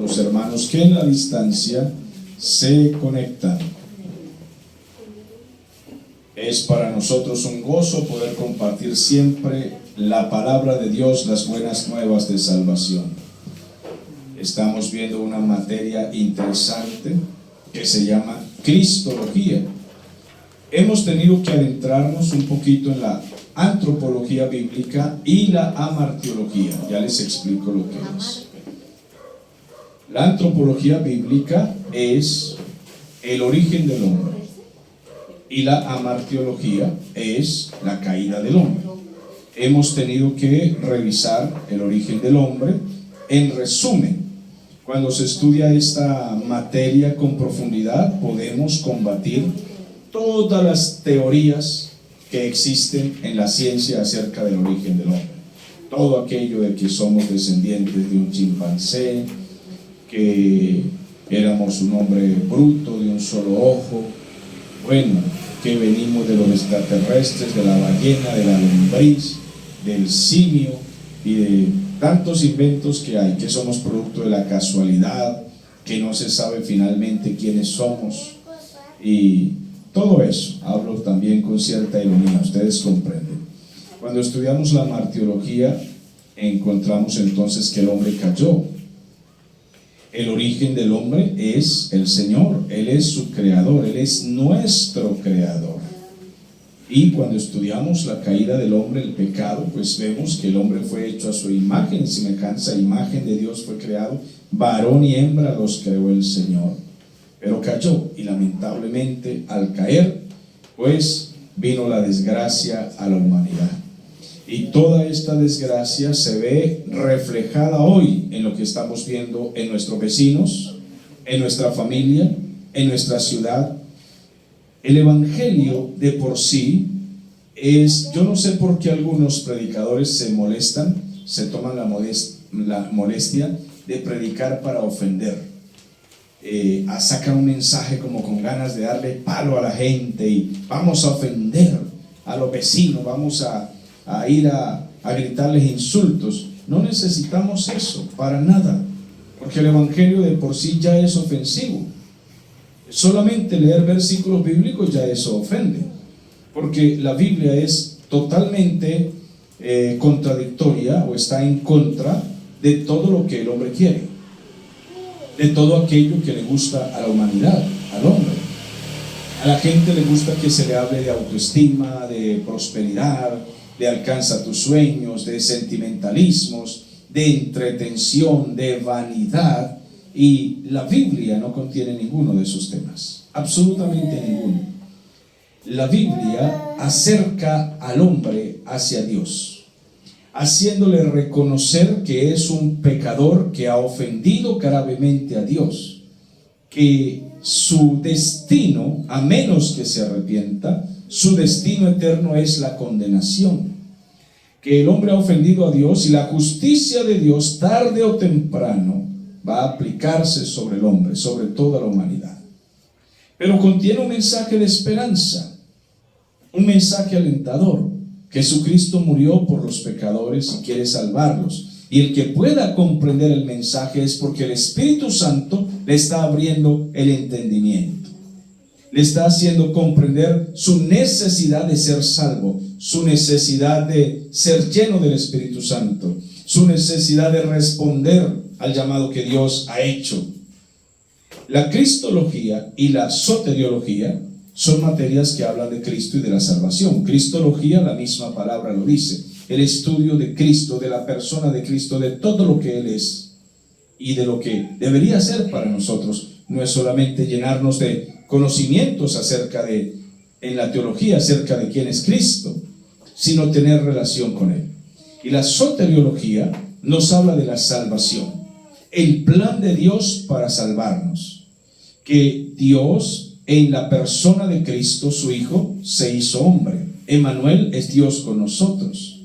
los hermanos que en la distancia se conectan. Es para nosotros un gozo poder compartir siempre la palabra de Dios, las buenas nuevas de salvación. Estamos viendo una materia interesante que se llama Cristología. Hemos tenido que adentrarnos un poquito en la antropología bíblica y la amartiología. Ya les explico lo que es. La antropología bíblica es el origen del hombre y la amartiología es la caída del hombre. Hemos tenido que revisar el origen del hombre. En resumen, cuando se estudia esta materia con profundidad, podemos combatir todas las teorías que existen en la ciencia acerca del origen del hombre. Todo aquello de que somos descendientes de un chimpancé, que éramos un hombre bruto de un solo ojo, bueno, que venimos de los extraterrestres, de la ballena, de la lombriz, del simio y de tantos inventos que hay, que somos producto de la casualidad, que no se sabe finalmente quiénes somos y todo eso. Hablo también con cierta ironía, ustedes comprenden. Cuando estudiamos la martiología, encontramos entonces que el hombre cayó. El origen del hombre es el Señor, Él es su creador, Él es nuestro creador. Y cuando estudiamos la caída del hombre, el pecado, pues vemos que el hombre fue hecho a su imagen y semejanza, imagen de Dios fue creado, varón y hembra los creó el Señor. Pero cayó y lamentablemente al caer, pues vino la desgracia a la humanidad. Y toda esta desgracia se ve reflejada hoy en lo que estamos viendo en nuestros vecinos, en nuestra familia, en nuestra ciudad. El evangelio de por sí es, yo no sé por qué algunos predicadores se molestan, se toman la molestia de predicar para ofender. Sacan un mensaje como con ganas de darle palo a la gente y vamos a ofender a los vecinos, vamos a ir a gritarles insultos. No necesitamos eso para nada, porque el evangelio de por sí ya es ofensivo. Solamente leer versículos bíblicos ya eso ofende, porque la Biblia es totalmente contradictoria o está en contra de todo lo que el hombre quiere, de todo aquello que le gusta a la humanidad, al hombre. A la gente le gusta que se le hable de autoestima, de prosperidad, de alcanza tus sueños, de sentimentalismos, de entretención, de vanidad, y la Biblia no contiene ninguno de esos temas, absolutamente ninguno. La Biblia acerca al hombre hacia Dios, haciéndole reconocer que es un pecador que ha ofendido gravemente a Dios, que su destino, a menos que se arrepienta, su destino eterno es la condenación, que el hombre ha ofendido a Dios y la justicia de Dios tarde o temprano va a aplicarse sobre el hombre, sobre toda la humanidad. Pero contiene un mensaje de esperanza, un mensaje alentador. Jesucristo murió por los pecadores y quiere salvarlos. Y el que pueda comprender el mensaje es porque el Espíritu Santo le está abriendo el entendimiento. Le está haciendo comprender su necesidad de ser salvo, su necesidad de ser lleno del Espíritu Santo, su necesidad de responder al llamado que Dios ha hecho. La cristología y la soteriología son materias que hablan de Cristo y de la salvación. Cristología, la misma palabra lo dice, el estudio de Cristo, de la persona de Cristo, de todo lo que Él es y de lo que debería ser para nosotros. No es solamente llenarnos de conocimientos en la teología acerca de quién es Cristo, sino tener relación con Él. Y la soteriología nos habla de la salvación, el plan de Dios para salvarnos, que Dios en la persona de Cristo, su Hijo, se hizo hombre. Emmanuel es Dios con nosotros,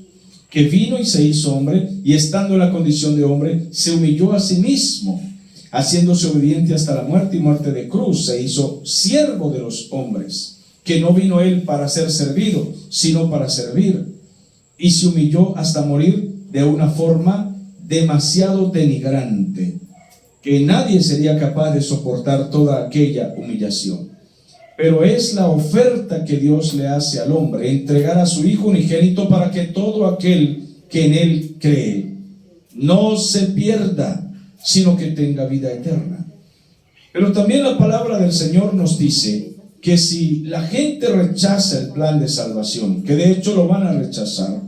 que vino y se hizo hombre, y estando en la condición de hombre, se humilló a sí mismo, haciéndose obediente hasta la muerte y muerte de cruz. Se hizo siervo de los hombres, que no vino Él para ser servido, sino para servir, y se humilló hasta morir de una forma demasiado denigrante. que nadie sería capaz de soportar toda aquella humillación. Pero es la oferta que Dios le hace al hombre, entregar a su Hijo unigénito para que todo aquel que en Él cree no se pierda, sino que tenga vida eterna. Pero también la palabra del Señor nos dice que si la gente rechaza el plan de salvación, que de hecho lo van a rechazar,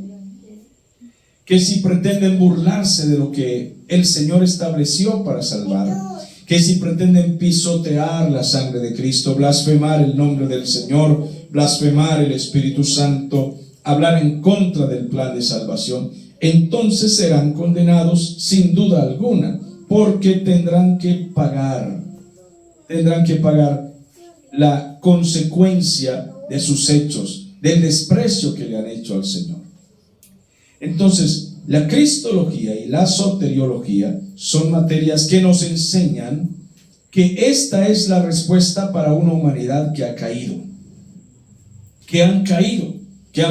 que si pretenden burlarse de lo que el Señor estableció para salvar, que si pretenden pisotear la sangre de Cristo, blasfemar el nombre del Señor, blasfemar el Espíritu Santo, hablar en contra del plan de salvación, entonces serán condenados sin duda alguna, porque tendrán que pagar la consecuencia de sus hechos, del desprecio que le han hecho al Señor. Entonces, la cristología y la soteriología son materias que nos enseñan que esta es la respuesta para una humanidad que ha caído, que han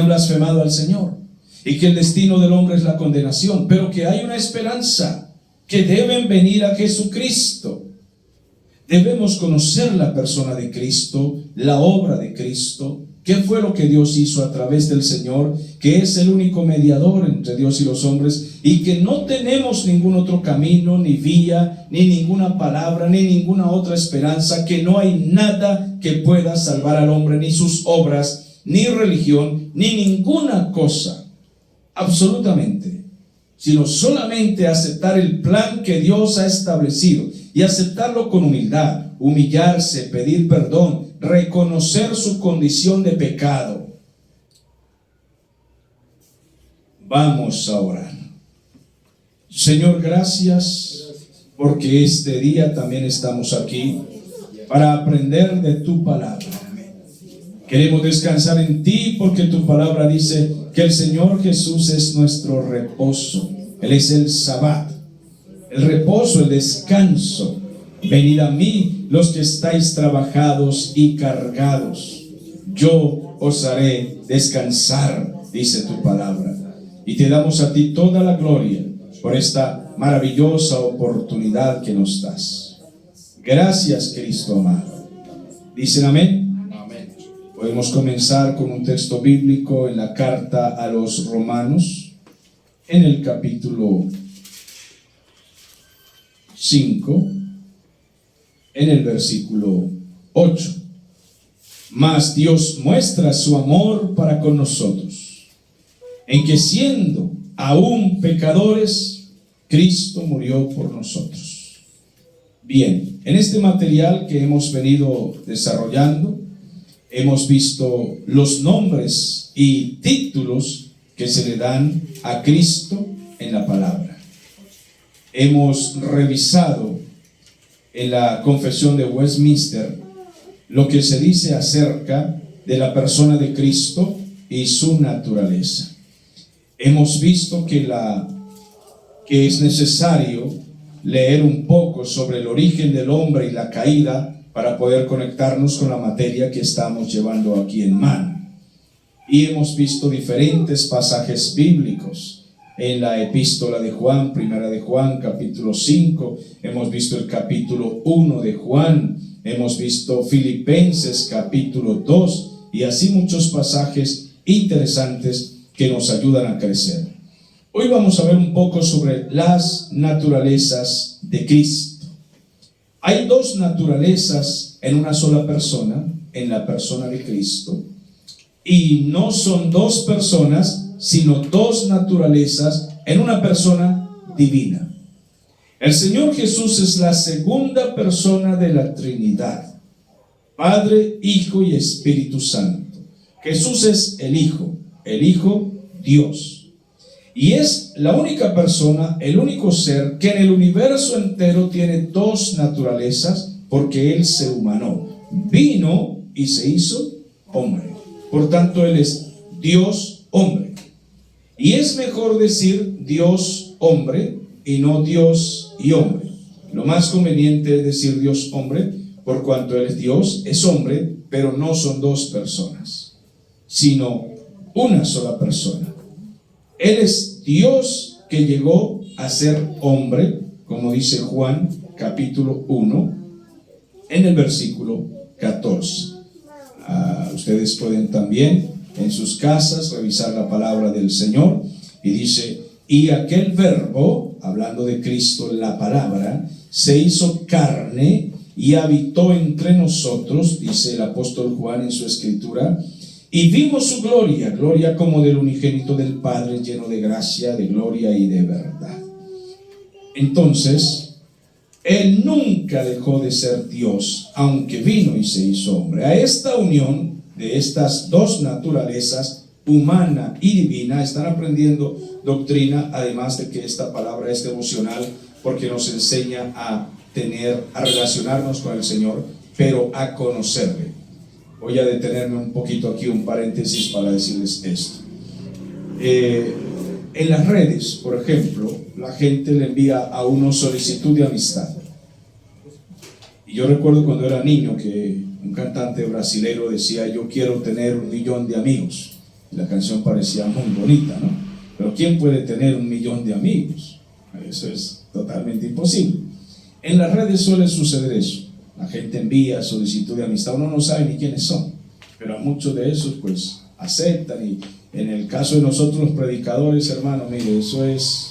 blasfemado al Señor, y que el destino del hombre es la condenación, pero que hay una esperanza, que deben venir a Jesucristo. Debemos conocer la persona de Cristo, la obra de Cristo, qué fue lo que Dios hizo a través del Señor, que es el único mediador entre Dios y los hombres, y que no tenemos ningún otro camino, ni vía, ni ninguna palabra, ni ninguna otra esperanza, que no hay nada que pueda salvar al hombre, ni sus obras, ni religión, ni ninguna cosa, absolutamente, sino solamente aceptar el plan que Dios ha establecido y aceptarlo con humildad, humillarse, pedir perdón, reconocer su condición de pecado. Vamos a orar. Señor, gracias porque este día también estamos aquí para aprender de tu palabra. Queremos descansar en ti porque tu palabra dice que el Señor Jesús es nuestro reposo. Él es el Sabbat, el reposo, el descanso. Venid a mí los que estáis trabajados y cargados, yo os haré descansar, dice tu palabra. Y te damos a ti toda la gloria por esta maravillosa oportunidad que nos das. Gracias, Cristo amado. ¿Dicen amén? Amén. Podemos comenzar con un texto bíblico en la carta a los Romanos, en el capítulo 5, en el versículo 8. Mas Dios muestra su amor para con nosotros, en que siendo aún pecadores, Cristo murió por nosotros. Bien, en este material que hemos venido desarrollando, hemos visto los nombres y títulos que se le dan a Cristo en la palabra. Hemos revisado en la Confesión de Westminster lo que se dice acerca de la persona de Cristo y su naturaleza. Hemos visto que es necesario leer un poco sobre el origen del hombre y la caída para poder conectarnos con la materia que estamos llevando aquí en mano. Y hemos visto diferentes pasajes bíblicos en la epístola de Juan, primera de Juan, capítulo 5, hemos visto el capítulo 1 de Juan, hemos visto Filipenses, capítulo 2, y así muchos pasajes interesantes que nos ayudan a crecer. Hoy vamos a ver un poco sobre las naturalezas de Cristo. Hay dos naturalezas en una sola persona, en la persona de Cristo, y no son dos personas, sino dos naturalezas en una persona divina. El Señor Jesús es la segunda persona de la Trinidad, Padre, Hijo y Espíritu Santo. Jesús es el Hijo Dios. Y es la única persona, el único ser que en el universo entero tiene dos naturalezas, porque Él se humanó, vino y se hizo hombre. Por tanto, Él es Dios hombre. Y es mejor decir Dios hombre y no Dios y hombre. Lo más conveniente es decir Dios hombre, por cuanto Él es Dios, es hombre, pero no son dos personas, sino una sola persona. Él es Dios que llegó a ser hombre, como dice Juan capítulo 1, en el versículo 14. Ustedes pueden también en sus casas revisar la palabra del Señor, y dice: y aquel verbo, hablando de Cristo, la palabra, se hizo carne y habitó entre nosotros, dice el apóstol Juan en su escritura, y vimos su gloria, gloria como del unigénito del Padre, lleno de gracia, de gloria y de verdad. Entonces, Él nunca dejó de ser Dios, aunque vino y se hizo hombre. A esta unión de estas dos naturalezas, humana y divina, están aprendiendo doctrina, además de que esta palabra es devocional, porque nos enseña a relacionarnos con el Señor, pero a conocerle. Voy a detenerme un poquito aquí, un paréntesis para decirles esto. En las redes, por ejemplo, la gente le envía a uno solicitud de amistad. Y yo recuerdo cuando era niño que un cantante brasilero decía: yo quiero tener 1 millón de amigos. Y la canción parecía muy bonita, ¿no? Pero ¿quién puede tener 1 millón de amigos? Eso es totalmente imposible. En las redes suele suceder eso. La gente envía solicitud de amistad, uno no sabe ni quiénes son, pero a muchos de esos pues aceptan. Y en el caso de nosotros los predicadores, hermano, mire, eso es,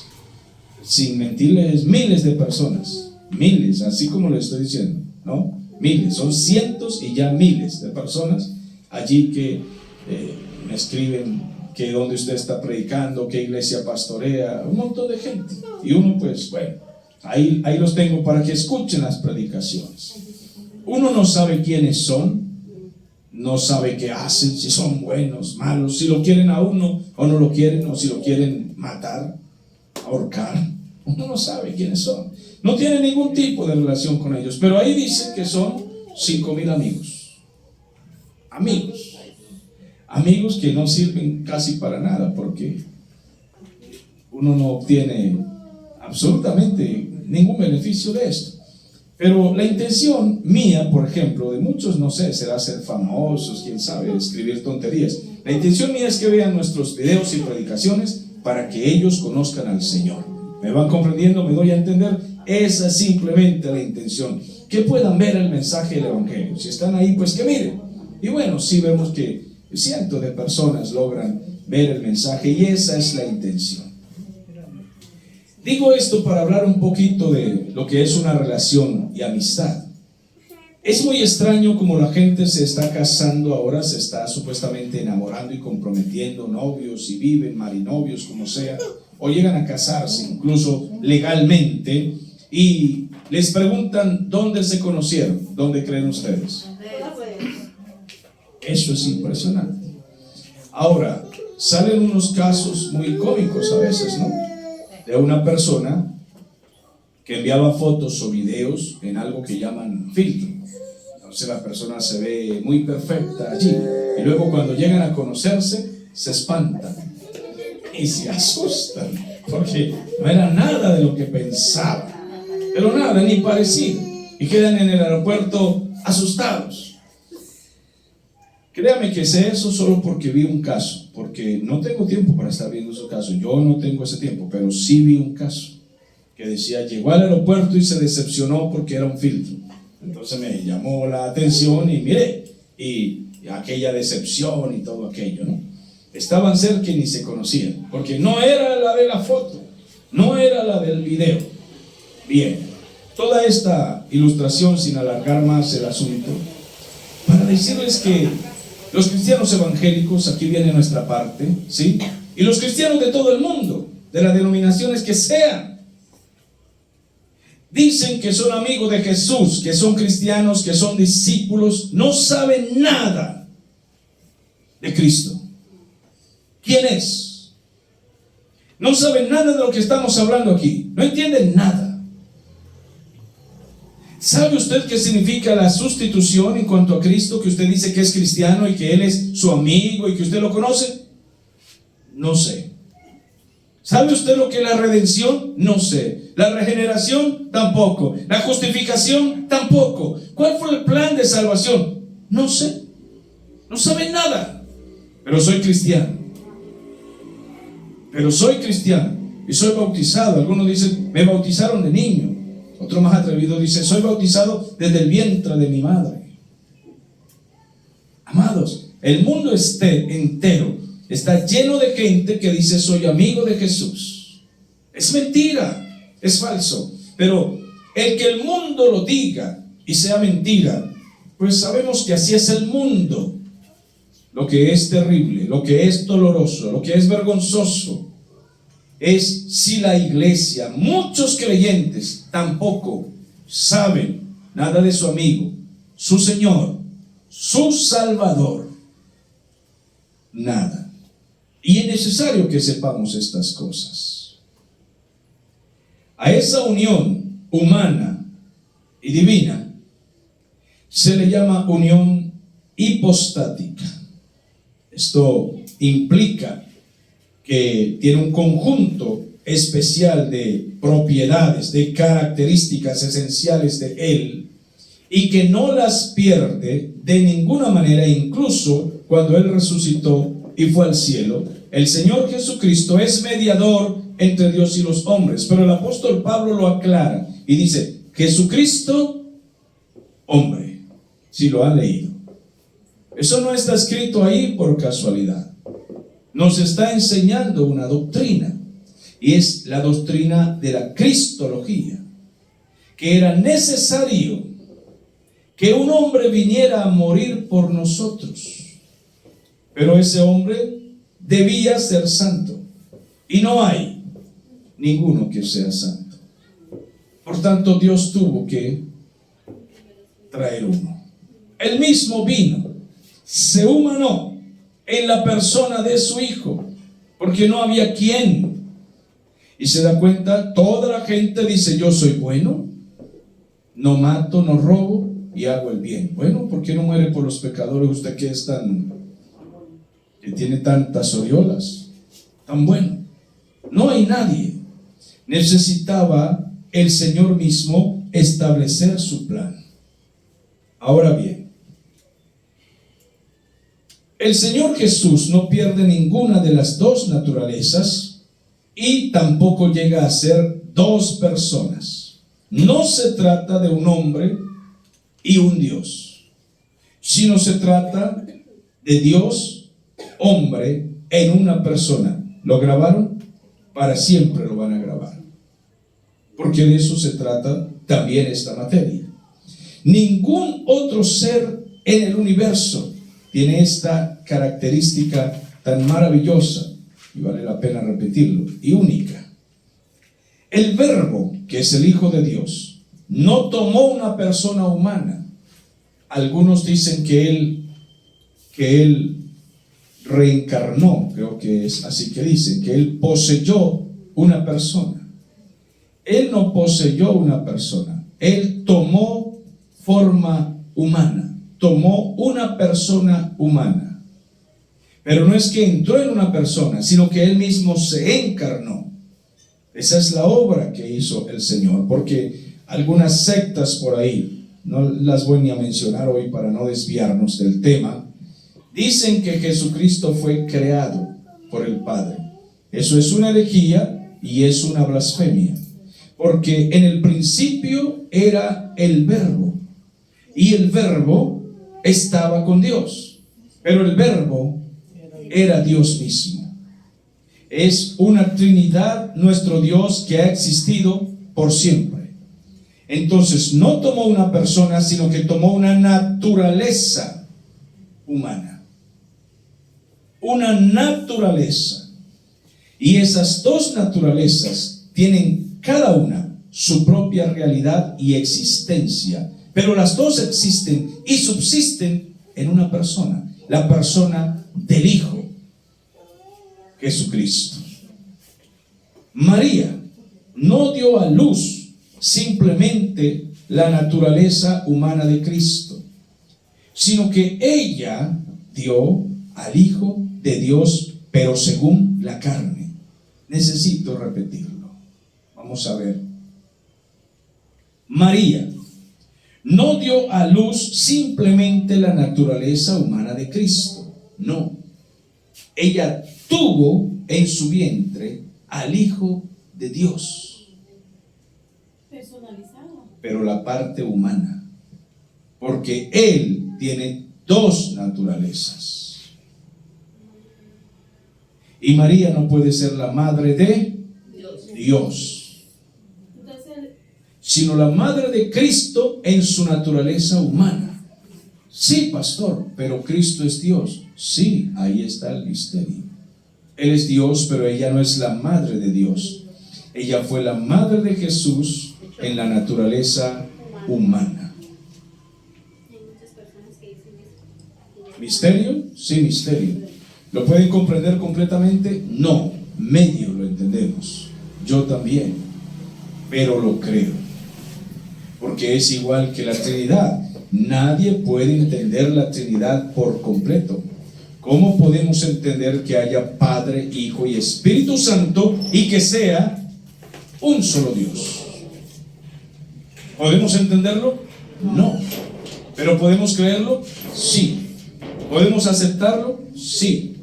sin mentirles, miles de personas, miles, así como le estoy diciendo, ¿no? Miles, son cientos y ya miles de personas allí que me escriben que dónde usted está predicando, qué iglesia pastorea, un montón de gente. Y uno pues, bueno, ahí los tengo para que escuchen las predicaciones. Uno no sabe quiénes son, no sabe qué hacen, si son buenos, malos, si lo quieren a uno o no lo quieren, o si lo quieren matar, ahorcar. Uno no sabe quiénes son, no tiene ningún tipo de relación con ellos, pero ahí dice que son 5,000 amigos. Amigos que no sirven casi para nada, porque uno no obtiene absolutamente ningún beneficio de esto. Pero la intención mía, por ejemplo, de muchos, no sé, será ser famosos, quién sabe, escribir tonterías. La intención mía es que vean nuestros videos y predicaciones para que ellos conozcan al Señor. ¿Me van comprendiendo? ¿Me doy a entender? Esa es simplemente la intención, que puedan ver el mensaje del Evangelio. Si están ahí, pues que miren. Y bueno, sí vemos que cientos de personas logran ver el mensaje, y esa es la intención. Digo esto para hablar un poquito de lo que es una relación y amistad. Es muy extraño como la gente se está casando ahora, se está supuestamente enamorando y comprometiendo, novios, y viven marinovios, como sea, o llegan a casarse incluso legalmente, y les preguntan dónde se conocieron. ¿Dónde creen ustedes? Eso es impresionante. Ahora, salen unos casos muy cómicos a veces, ¿no? De una persona que enviaba fotos o videos en algo que llaman filtro. Entonces la persona se ve muy perfecta allí, y luego cuando llegan a conocerse se espantan y se asustan, porque no era nada de lo que pensaban, pero nada, ni parecido, y quedan en el aeropuerto asustados. Créame que sé eso solo porque vi un caso, porque no tengo tiempo para estar viendo esos casos. Yo no tengo ese tiempo, pero sí vi un caso que decía: llegó al aeropuerto y se decepcionó porque era un filtro. Entonces me llamó la atención y miré, y aquella decepción y todo aquello, ¿no? Estaban cerca y ni se conocían, porque no era la de la foto, no era la del video. Bien, toda esta ilustración, sin alargar más el asunto, para decirles que los cristianos evangélicos, aquí viene nuestra parte, ¿sí? Y los cristianos de todo el mundo, de las denominaciones que sean, dicen que son amigos de Jesús, que son cristianos, que son discípulos, no saben nada de Cristo. ¿Quién es? No saben nada de lo que estamos hablando aquí, no entienden nada. ¿Sabe usted qué significa la sustitución en cuanto a Cristo? Que usted dice que es cristiano y que Él es su amigo y que usted lo conoce. No sé. ¿Sabe usted lo que es la redención? No sé. La regeneración, tampoco. La justificación, tampoco. ¿Cuál fue el plan de salvación? No sé. No saben nada. Pero soy cristiano. Y soy bautizado. Algunos dicen, me bautizaron de niño. Otro más atrevido dice, soy bautizado desde el vientre de mi madre. Amados, el mundo entero está lleno de gente que dice, soy amigo de Jesús. Es mentira, es falso. Pero el que el mundo lo diga y sea mentira, pues sabemos que así es el mundo. Lo que es terrible, lo que es doloroso, lo que es vergonzoso, es si la iglesia, muchos creyentes, tampoco saben nada de su amigo, su Señor, su Salvador. Nada. Y es necesario que sepamos estas cosas. A esa unión humana y divina se le llama unión hipostática. Esto implica que tiene un conjunto especial de propiedades, de características esenciales de Él, y que no las pierde de ninguna manera, incluso cuando Él resucitó y fue al cielo. El Señor Jesucristo es mediador entre Dios y los hombres, pero el apóstol Pablo lo aclara y dice, Jesucristo, hombre, si lo han leído. Eso no está escrito ahí por casualidad. Nos está enseñando una doctrina, y es la doctrina de la cristología, que era necesario que un hombre viniera a morir por nosotros, pero ese hombre debía ser santo, y no hay ninguno que sea santo. Por tanto, Dios tuvo que traer uno. Él mismo vino, se humanó en la persona de su Hijo, porque no había quien. Y se da cuenta, toda la gente dice, yo soy bueno, no mato, no robo y hago el bien. Bueno, ¿por qué no muere por los pecadores usted que es que tiene tantas oriolas? Tan bueno. No hay nadie. Necesitaba el Señor mismo establecer su plan. Ahora bien, el Señor Jesús no pierde ninguna de las dos naturalezas y tampoco llega a ser dos personas. No se trata de un hombre y un Dios, sino se trata de Dios, hombre, en una persona. ¿Lo grabaron? Para siempre lo van a grabar, porque de eso se trata también esta materia. Ningún otro ser en el universo tiene esta característica tan maravillosa, y vale la pena repetirlo, y única. El Verbo, que es el Hijo de Dios, no tomó una persona humana. Algunos dicen que él reencarnó, creo que es así que dicen, que Él poseyó una persona. Él no poseyó una persona, Él tomó forma humana, tomó una persona humana. Pero no es que entró en una persona, sino que Él mismo se encarnó. Esa es la obra que hizo el Señor, porque algunas sectas por ahí, no las voy ni a mencionar hoy para no desviarnos del tema, dicen que Jesucristo fue creado por el Padre. Eso es una herejía y es una blasfemia, porque en el principio era el Verbo, y el Verbo estaba con Dios, pero el Verbo era Dios mismo. Es una Trinidad, nuestro Dios, que ha existido por siempre. Entonces no tomó una persona, sino que tomó una naturaleza humana. Una naturaleza. Y esas dos naturalezas tienen cada una su propia realidad y existencia, pero las dos existen y subsisten en una persona, la persona del Hijo, Jesucristo. María no dio a luz simplemente la naturaleza humana de Cristo, sino que ella dio al Hijo de Dios, pero según la carne. Necesito repetirlo. Vamos a ver. María no dio a luz simplemente la naturaleza humana de Cristo. No. Ella tuvo en su vientre al Hijo de Dios. Personalizado. pero la parte humana, porque Él tiene dos naturalezas. Y María no puede ser la madre de Dios, sino la madre de Cristo en su naturaleza humana. Sí, pastor, pero Cristo es Dios. Sí, ahí está el misterio. Él es Dios, pero ella no es la madre de Dios. Ella fue la madre de Jesús en la naturaleza humana. ¿Misterio? Sí, misterio. ¿Lo pueden comprender completamente? No, medio lo entendemos. Yo también, pero lo creo, porque es igual que la Trinidad. Nadie puede entender la Trinidad por completo. ¿Cómo podemos entender que haya Padre, Hijo y Espíritu Santo y que sea un solo Dios? ¿Podemos entenderlo? No. ¿Pero podemos creerlo? Sí. ¿Podemos aceptarlo? Sí.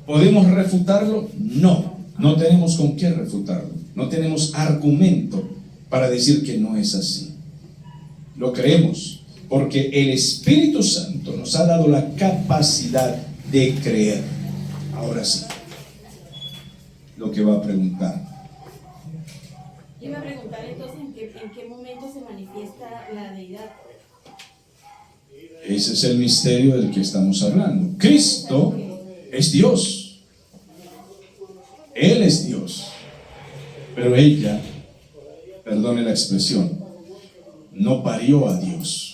¿Podemos refutarlo? No. No tenemos con qué refutarlo. No tenemos argumento para decir que no es así. Lo creemos porque el Espíritu Santo nos ha dado la capacidad de creer. Ahora sí, lo que va a preguntar. Yo iba a preguntar entonces en qué momento se manifiesta la deidad. Ese es el misterio del que estamos hablando. Cristo es Dios. Él es Dios. Pero ella, perdone la expresión, no parió a Dios.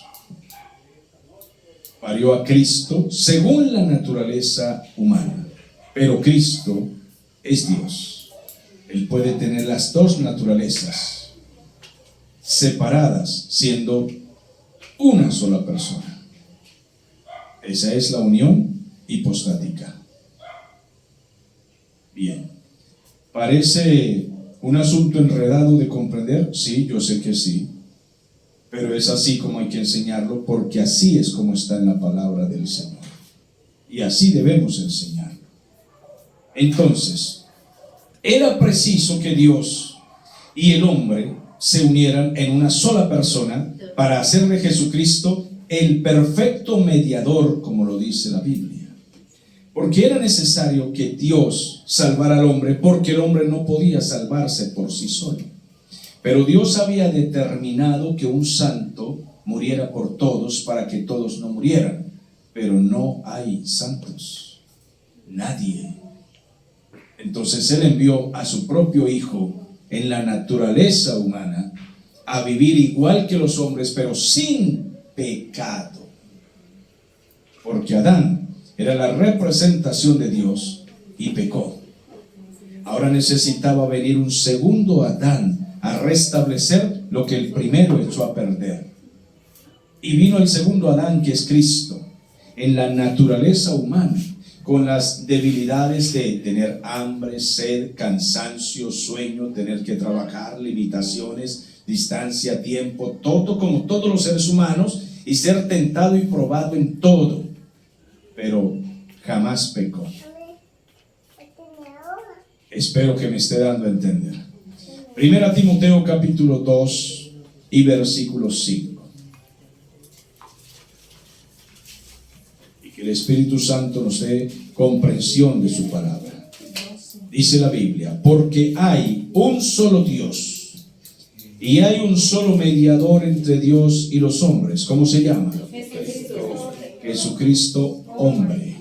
Parió a Cristo según la naturaleza humana. Pero Cristo es Dios. Él puede tener las dos naturalezas separadas, siendo una sola persona. Esa es la unión hipostática. Bien. ¿Parece un asunto enredado de comprender? Sí, yo sé que sí. Pero es así como hay que enseñarlo, porque así es como está en la palabra del Señor. Y así debemos enseñarlo. Entonces, era preciso que Dios y el hombre se unieran en una sola persona para hacer de Jesucristo el perfecto mediador, como lo dice la Biblia. Porque era necesario que Dios salvara al hombre, porque el hombre no podía salvarse por sí solo. Pero Dios había determinado que un santo muriera por todos para que todos no murieran. Pero no hay santos. Nadie. Entonces Él envió a su propio Hijo en la naturaleza humana a vivir igual que los hombres, pero sin pecado. Porque Adán era la representación de Dios y pecó. Ahora necesitaba venir un segundo Adán a restablecer lo que el primero echó a perder. Y vino el segundo Adán, que es Cristo, en la naturaleza humana, con las debilidades de tener hambre, sed, cansancio, sueño, tener que trabajar, limitaciones, distancia, tiempo, todo como todos los seres humanos, y ser tentado y probado en todo, pero jamás pecó. Espero que me esté dando a entender. Primera Timoteo capítulo 2 y versículo 5. Y que el Espíritu Santo nos dé comprensión de su palabra. Dice la Biblia: porque hay un solo Dios y hay un solo mediador entre Dios y los hombres. ¿Cómo se llama? Jesucristo hombre.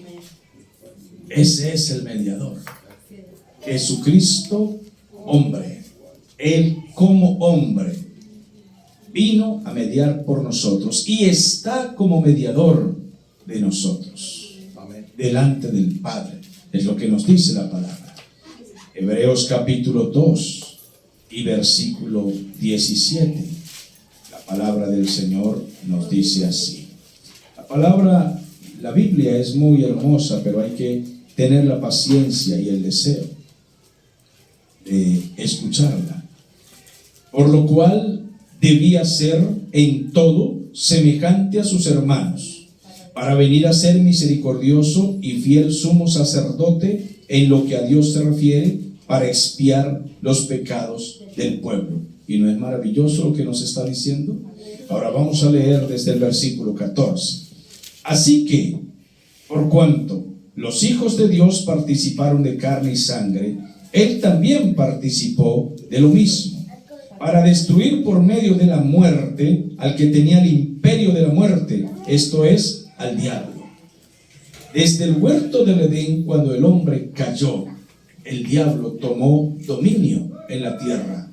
Ese es el mediador. Jesucristo hombre. Él como hombre vino a mediar por nosotros y está como mediador de nosotros. Amén. Delante del Padre. Es lo que nos dice la palabra. Hebreos capítulo 2 y versículo 17. La palabra del Señor nos dice así. La Biblia es muy hermosa, pero hay que tener la paciencia y el deseo de escucharla. Por lo cual debía ser en todo semejante a sus hermanos, para venir a ser misericordioso y fiel sumo sacerdote en lo que a Dios se refiere, para expiar los pecados del pueblo. ¿Y no es maravilloso lo que nos está diciendo? Ahora vamos a leer desde el versículo 14. Así que, por cuanto los hijos de Dios participaron de carne y sangre, Él también participó de lo mismo, para destruir por medio de la muerte al que tenía el imperio de la muerte, esto es, al diablo. Desde el huerto del Edén, cuando el hombre cayó, el diablo tomó dominio en la tierra.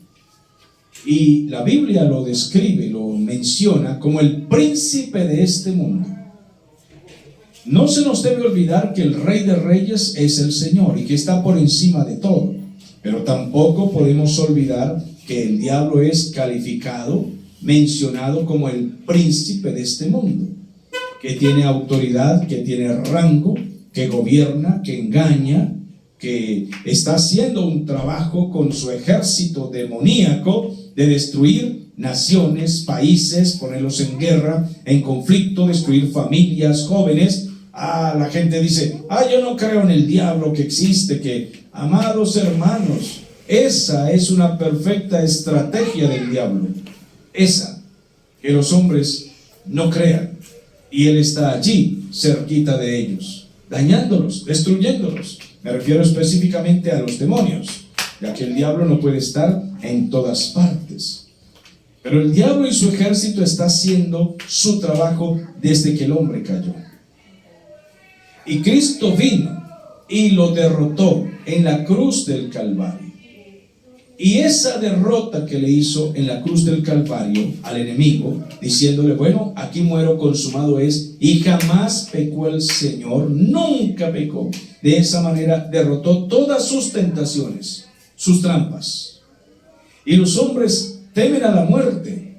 Y la Biblia lo describe, lo menciona como el príncipe de este mundo. No se nos debe olvidar que el Rey de Reyes es el Señor y que está por encima de todo. Pero tampoco podemos olvidar que el diablo es calificado, mencionado como el príncipe de este mundo, que tiene autoridad, que tiene rango, que gobierna, que engaña, que está haciendo un trabajo con su ejército demoníaco de destruir naciones, países, ponerlos en guerra, en conflicto, destruir familias, jóvenes. La gente dice, yo no creo en el diablo que existe, que, amados hermanos, esa es una perfecta estrategia del diablo. Esa, que los hombres no crean. Y él está allí, cerquita de ellos, dañándolos, destruyéndolos. Me refiero específicamente a los demonios, ya que el diablo no puede estar en todas partes. Pero el diablo y su ejército está haciendo su trabajo desde que el hombre cayó. Y Cristo vino y lo derrotó en la cruz del Calvario. Y esa derrota que le hizo en la cruz del Calvario al enemigo, diciéndole, bueno, aquí muero, consumado es, y jamás pecó el Señor, nunca pecó. De esa manera derrotó todas sus tentaciones, sus trampas. Y los hombres temen a la muerte.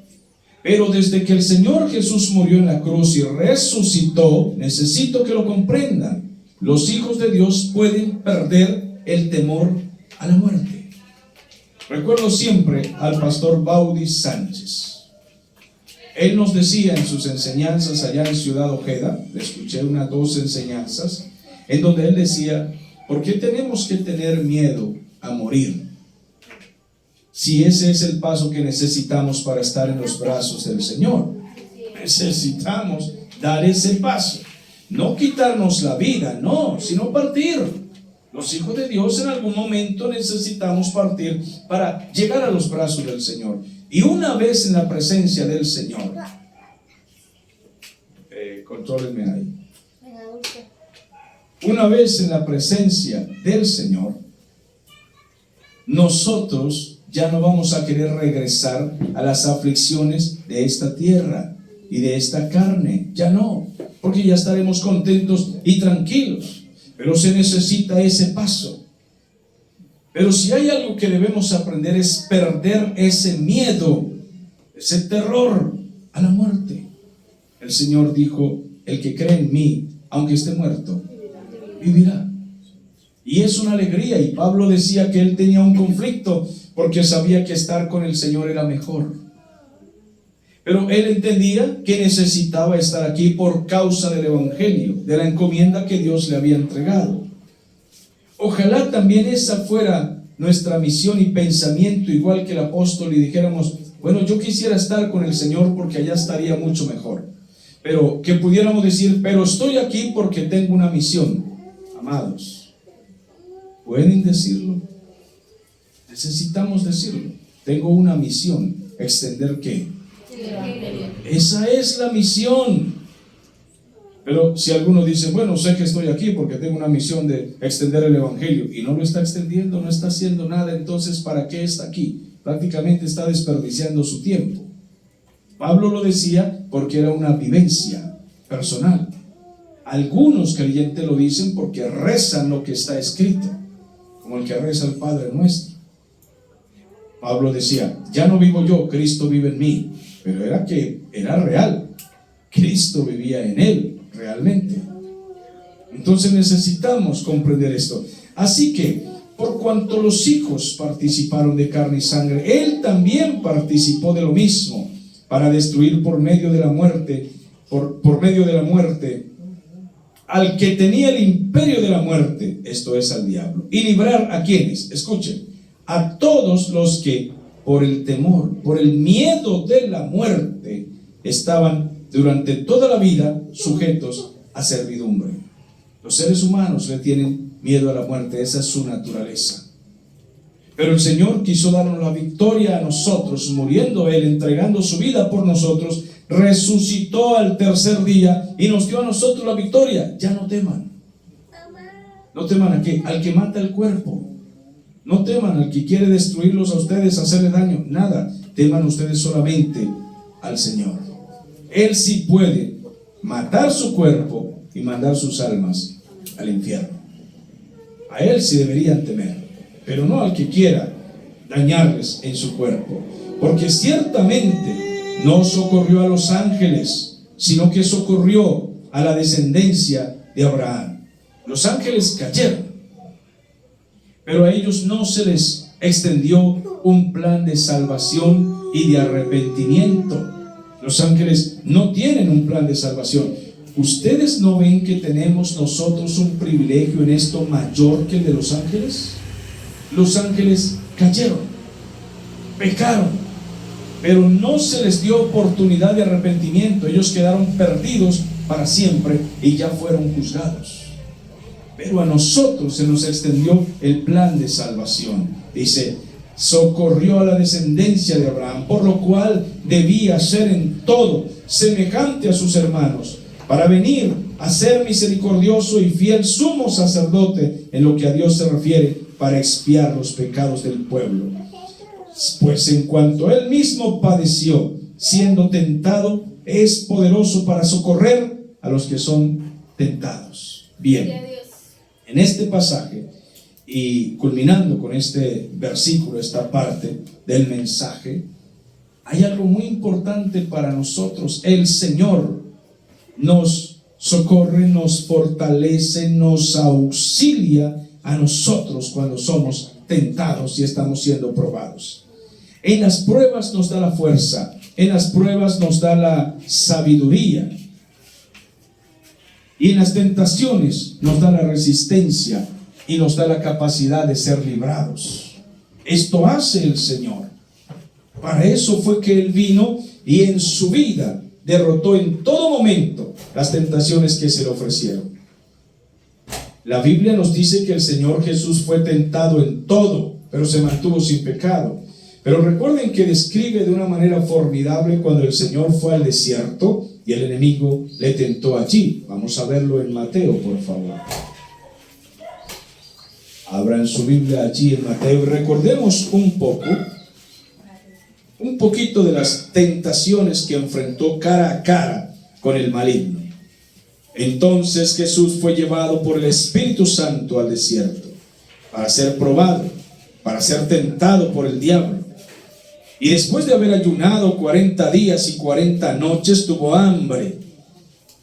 Pero desde que el Señor Jesús murió en la cruz y resucitó, necesito que lo comprendan, los hijos de Dios pueden perder el temor a la muerte. Recuerdo siempre al pastor Baudi Sánchez. Él nos decía en sus enseñanzas allá en Ciudad Ojeda, le escuché unas 2 enseñanzas, en donde él decía, ¿por qué tenemos que tener miedo a morir? Si ese es el paso que necesitamos para estar en los brazos del Señor. Necesitamos dar ese paso. No quitarnos la vida, no, sino partir. Los hijos de Dios en algún momento necesitamos partir para llegar a los brazos del Señor. Y una vez en la presencia del Señor, contrólenme ahí. Una vez en la presencia del Señor, nosotros ya no vamos a querer regresar a las aflicciones de esta tierra y de esta carne. Ya no, porque ya estaremos contentos y tranquilos. Pero se necesita ese paso. Pero si hay algo que debemos aprender es perder ese miedo, ese terror a la muerte. El Señor dijo, el que cree en mí, aunque esté muerto, vivirá. Y es una alegría. Y Pablo decía que él tenía un conflicto porque sabía que estar con el Señor era mejor. Pero él entendía que necesitaba estar aquí por causa del Evangelio, de la encomienda que Dios le había entregado. Ojalá también esa fuera nuestra misión y pensamiento, igual que el apóstol, y dijéramos, bueno, yo quisiera estar con el Señor porque allá estaría mucho mejor. Pero que pudiéramos decir, pero estoy aquí porque tengo una misión. Amados, ¿pueden decirlo? Necesitamos decirlo. Tengo una misión. ¿Extender qué? Esa es la misión. Pero si alguno dice, bueno, sé que estoy aquí porque tengo una misión de extender el Evangelio, y no lo está extendiendo, no está haciendo nada, entonces ¿para qué está aquí? Prácticamente está desperdiciando su tiempo. Pablo lo decía porque era una vivencia personal. Algunos creyentes lo dicen porque rezan lo que está escrito, como el que reza el Padre Nuestro. Pablo decía, ya no vivo yo, Cristo vive en mí. Pero era real. Cristo vivía en él, realmente. Entonces necesitamos comprender esto. Así que, por cuanto los hijos participaron de carne y sangre, él también participó de lo mismo, para destruir por medio de la muerte, por medio de la muerte, al que tenía el imperio de la muerte, esto es al diablo, y librar a quienes, escuchen, a todos los que por el temor, por el miedo de la muerte, estaban durante toda la vida sujetos a servidumbre. Los seres humanos le tienen miedo a la muerte, esa es su naturaleza. Pero el Señor quiso darnos la victoria a nosotros, muriendo Él, entregando su vida por nosotros, resucitó al tercer día y nos dio a nosotros la victoria. Ya no teman. No teman al que mata el cuerpo. No teman al que quiere destruirlos a ustedes, hacerle daño. Nada. Teman ustedes solamente al Señor. Él sí puede matar su cuerpo y mandar sus almas al infierno. A Él sí deberían temer, pero no al que quiera dañarles en su cuerpo. Porque ciertamente no socorrió a los ángeles, sino que socorrió a la descendencia de Abraham. Los ángeles cayeron, pero a ellos no se les extendió un plan de salvación y de arrepentimiento. Los ángeles no tienen un plan de salvación. ¿Ustedes no ven que tenemos nosotros un privilegio en esto mayor que el de los ángeles? Los ángeles cayeron, pecaron, pero no se les dio oportunidad de arrepentimiento. Ellos quedaron perdidos para siempre y ya fueron juzgados. Pero a nosotros se nos extendió el plan de salvación. Dice, socorrió a la descendencia de Abraham, por lo cual debía ser en todo semejante a sus hermanos, para venir a ser misericordioso y fiel sumo sacerdote en lo que a Dios se refiere, para expiar los pecados del pueblo. Pues en cuanto él mismo padeció, siendo tentado, es poderoso para socorrer a los que son tentados. Bien. En este pasaje, y culminando con este versículo, esta parte del mensaje, hay algo muy importante para nosotros. El Señor nos socorre, nos fortalece, nos auxilia a nosotros cuando somos tentados y estamos siendo probados. En las pruebas nos da la fuerza, en las pruebas nos da la sabiduría, y en las tentaciones nos da la resistencia y nos da la capacidad de ser librados. Esto hace el Señor. Para eso fue que Él vino y en su vida derrotó en todo momento las tentaciones que se le ofrecieron. La Biblia nos dice que el Señor Jesús fue tentado en todo, pero se mantuvo sin pecado. Pero recuerden que describe de una manera formidable cuando el Señor fue al desierto y el enemigo le tentó allí. Vamos a verlo en Mateo, por favor. Abran su Biblia allí en Mateo y recordemos un poquito de las tentaciones que enfrentó cara a cara con el maligno. Entonces Jesús fue llevado por el Espíritu Santo al desierto para ser probado, para ser tentado por el diablo. Y después de haber ayunado 40 días y 40 noches, tuvo hambre.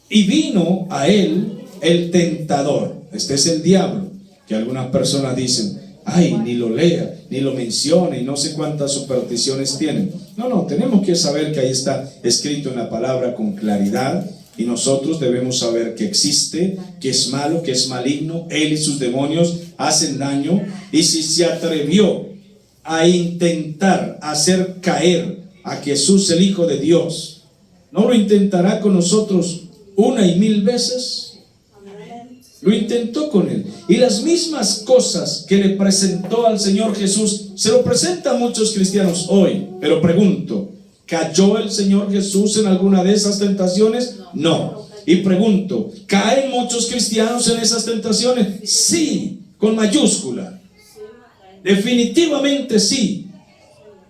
Y vino a él el tentador. Este es el diablo, que algunas personas dicen, ay, ni lo lea, ni lo mencione, y no sé cuántas supersticiones tienen. No, tenemos que saber que ahí está escrito en la palabra con claridad. Y nosotros debemos saber que existe, que es malo, que es maligno. Él y sus demonios hacen daño. Y si se atrevió a intentar hacer caer a Jesús, el Hijo de Dios, ¿no lo intentará con nosotros 1 y 1000 veces? Lo intentó con él. Y las mismas cosas que le presentó al Señor Jesús, se lo presenta a muchos cristianos hoy. Pero pregunto, ¿cayó el Señor Jesús en alguna de esas tentaciones? No. Y pregunto, ¿caen muchos cristianos en esas tentaciones? Sí, con mayúscula. Definitivamente sí.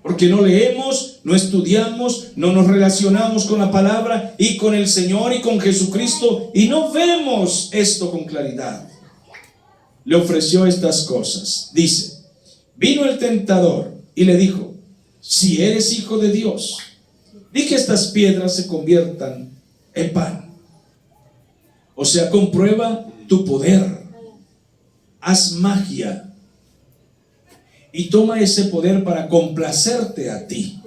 Porque no leemos, no estudiamos, no nos relacionamos con la palabra y con el Señor y con Jesucristo, y no vemos esto con claridad. Le ofreció estas cosas. Dice, vino el tentador y le dijo, si eres hijo de Dios, di que estas piedras se conviertan en pan. O sea, comprueba tu poder. Haz magia. Y toma ese poder para complacerte a ti.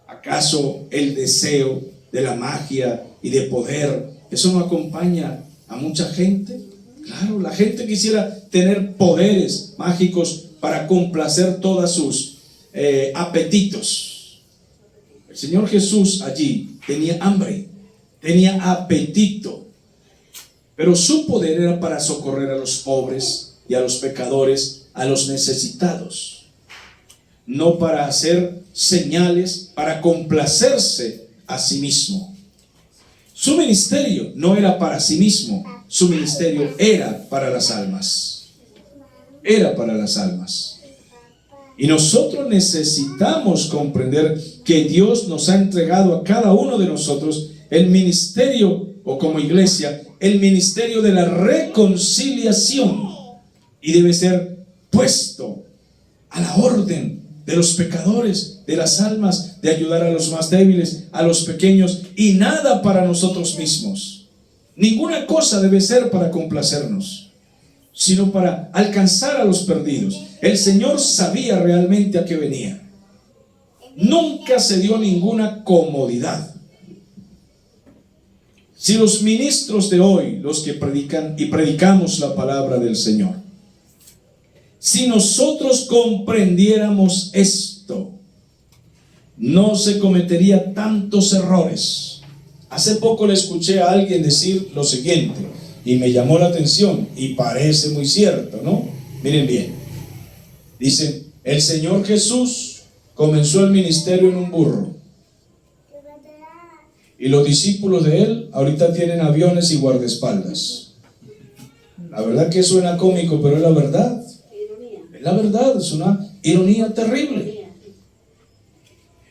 ¿Acaso el deseo de la magia y de poder, eso no acompaña a mucha gente? Claro, la gente quisiera tener poderes mágicos para complacer todas sus apetitos. El Señor Jesús allí tenía hambre, tenía apetito, pero su poder era para socorrer a los pobres y a los pecadores, a los necesitados, no para hacer señales, para complacerse a sí mismo. Su ministerio no era para sí mismo, su ministerio era para las almas. Era para las almas. Y nosotros necesitamos comprender que Dios nos ha entregado a cada uno de nosotros el ministerio, o como iglesia, el ministerio de la reconciliación. Y debe ser puesto a la orden de los pecadores, de las almas, de ayudar a los más débiles, a los pequeños, y nada para nosotros mismos. Ninguna cosa debe ser para complacernos, sino para alcanzar a los perdidos. El Señor sabía realmente a qué venía. Nunca se dio ninguna comodidad. Si los ministros de hoy, los que predican y predicamos la palabra del Señor, si nosotros comprendiéramos esto, no se cometería tantos errores. Hace poco le escuché a alguien decir lo siguiente, y me llamó la atención, y parece muy cierto, ¿no? Miren bien. Dice, el Señor Jesús comenzó el ministerio en un burro. Y los discípulos de él ahorita tienen aviones y guardaespaldas. La verdad que suena cómico, pero es la verdad. Es la verdad, es una ironía terrible.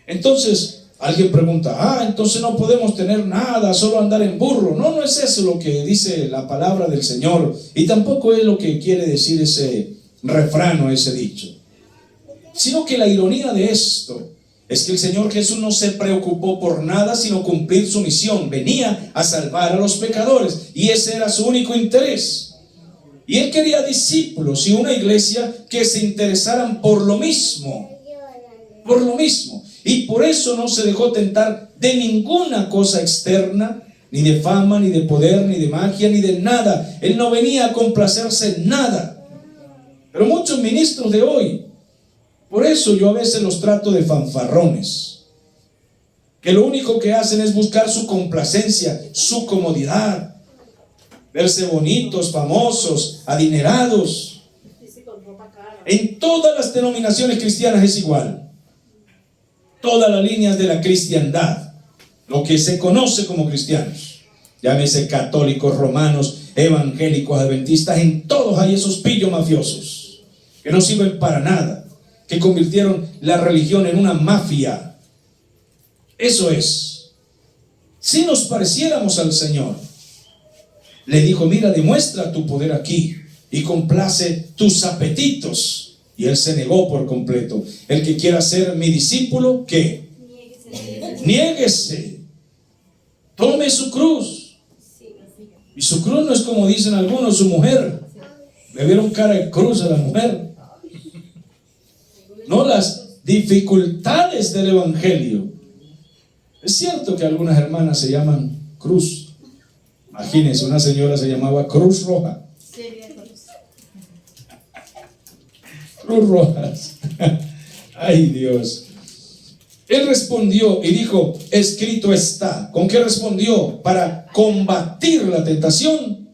Entonces, alguien pregunta, entonces no podemos tener nada, solo andar en burro. No, no es eso lo que dice la palabra del Señor. Y tampoco es lo que quiere decir ese refrán o ese dicho. Sino que la ironía de esto es que el Señor Jesús no se preocupó por nada sino cumplir su misión. Venía a salvar a los pecadores y ese era su único interés. Y él quería discípulos y una iglesia que se interesaran por lo mismo. Por lo mismo. Y por eso no se dejó tentar de ninguna cosa externa, ni de fama, ni de poder, ni de magia, ni de nada. Él no venía a complacerse en nada. Pero muchos ministros de hoy, por eso yo a veces los trato de fanfarrones, que lo único que hacen es buscar su complacencia, su comodidad, verse bonitos, famosos, adinerados. En todas las denominaciones cristianas es igual. Todas las líneas de la cristiandad, lo que se conoce como cristianos, llámese católicos, romanos, evangélicos, adventistas, en todos hay esos pillos mafiosos que no sirven para nada, que convirtieron la religión en una mafia. Eso es. Si nos pareciéramos al Señor, le dijo, mira, demuestra tu poder aquí y complace tus apetitos. Y él se negó por completo. El que quiera ser mi discípulo, ¿qué? Niéguese. Tome su cruz. Y su cruz no es como dicen algunos, su mujer. Le vieron cara de cruz a la mujer. No, las dificultades del evangelio. Es cierto que algunas hermanas se llaman Cruz. Imagínense, una señora se llamaba Cruz Roja. Cruz Rojas. Ay, Dios. Él respondió y dijo, escrito está. ¿Con qué respondió? Para combatir la tentación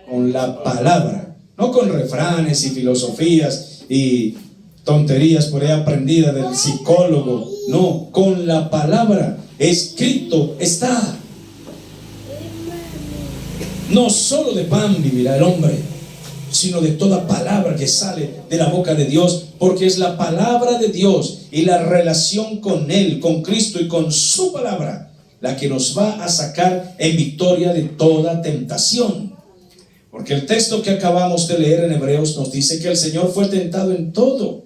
con la palabra, no con refranes y filosofías y tonterías por ahí aprendidas del psicólogo. No, con la palabra. Escrito está. No solo de pan vivirá el hombre, sino de toda palabra que sale de la boca de Dios, porque es la palabra de Dios y la relación con Él, con Cristo y con su palabra, la que nos va a sacar en victoria de toda tentación. Porque el texto que acabamos de leer en Hebreos nos dice que el Señor fue tentado en todo.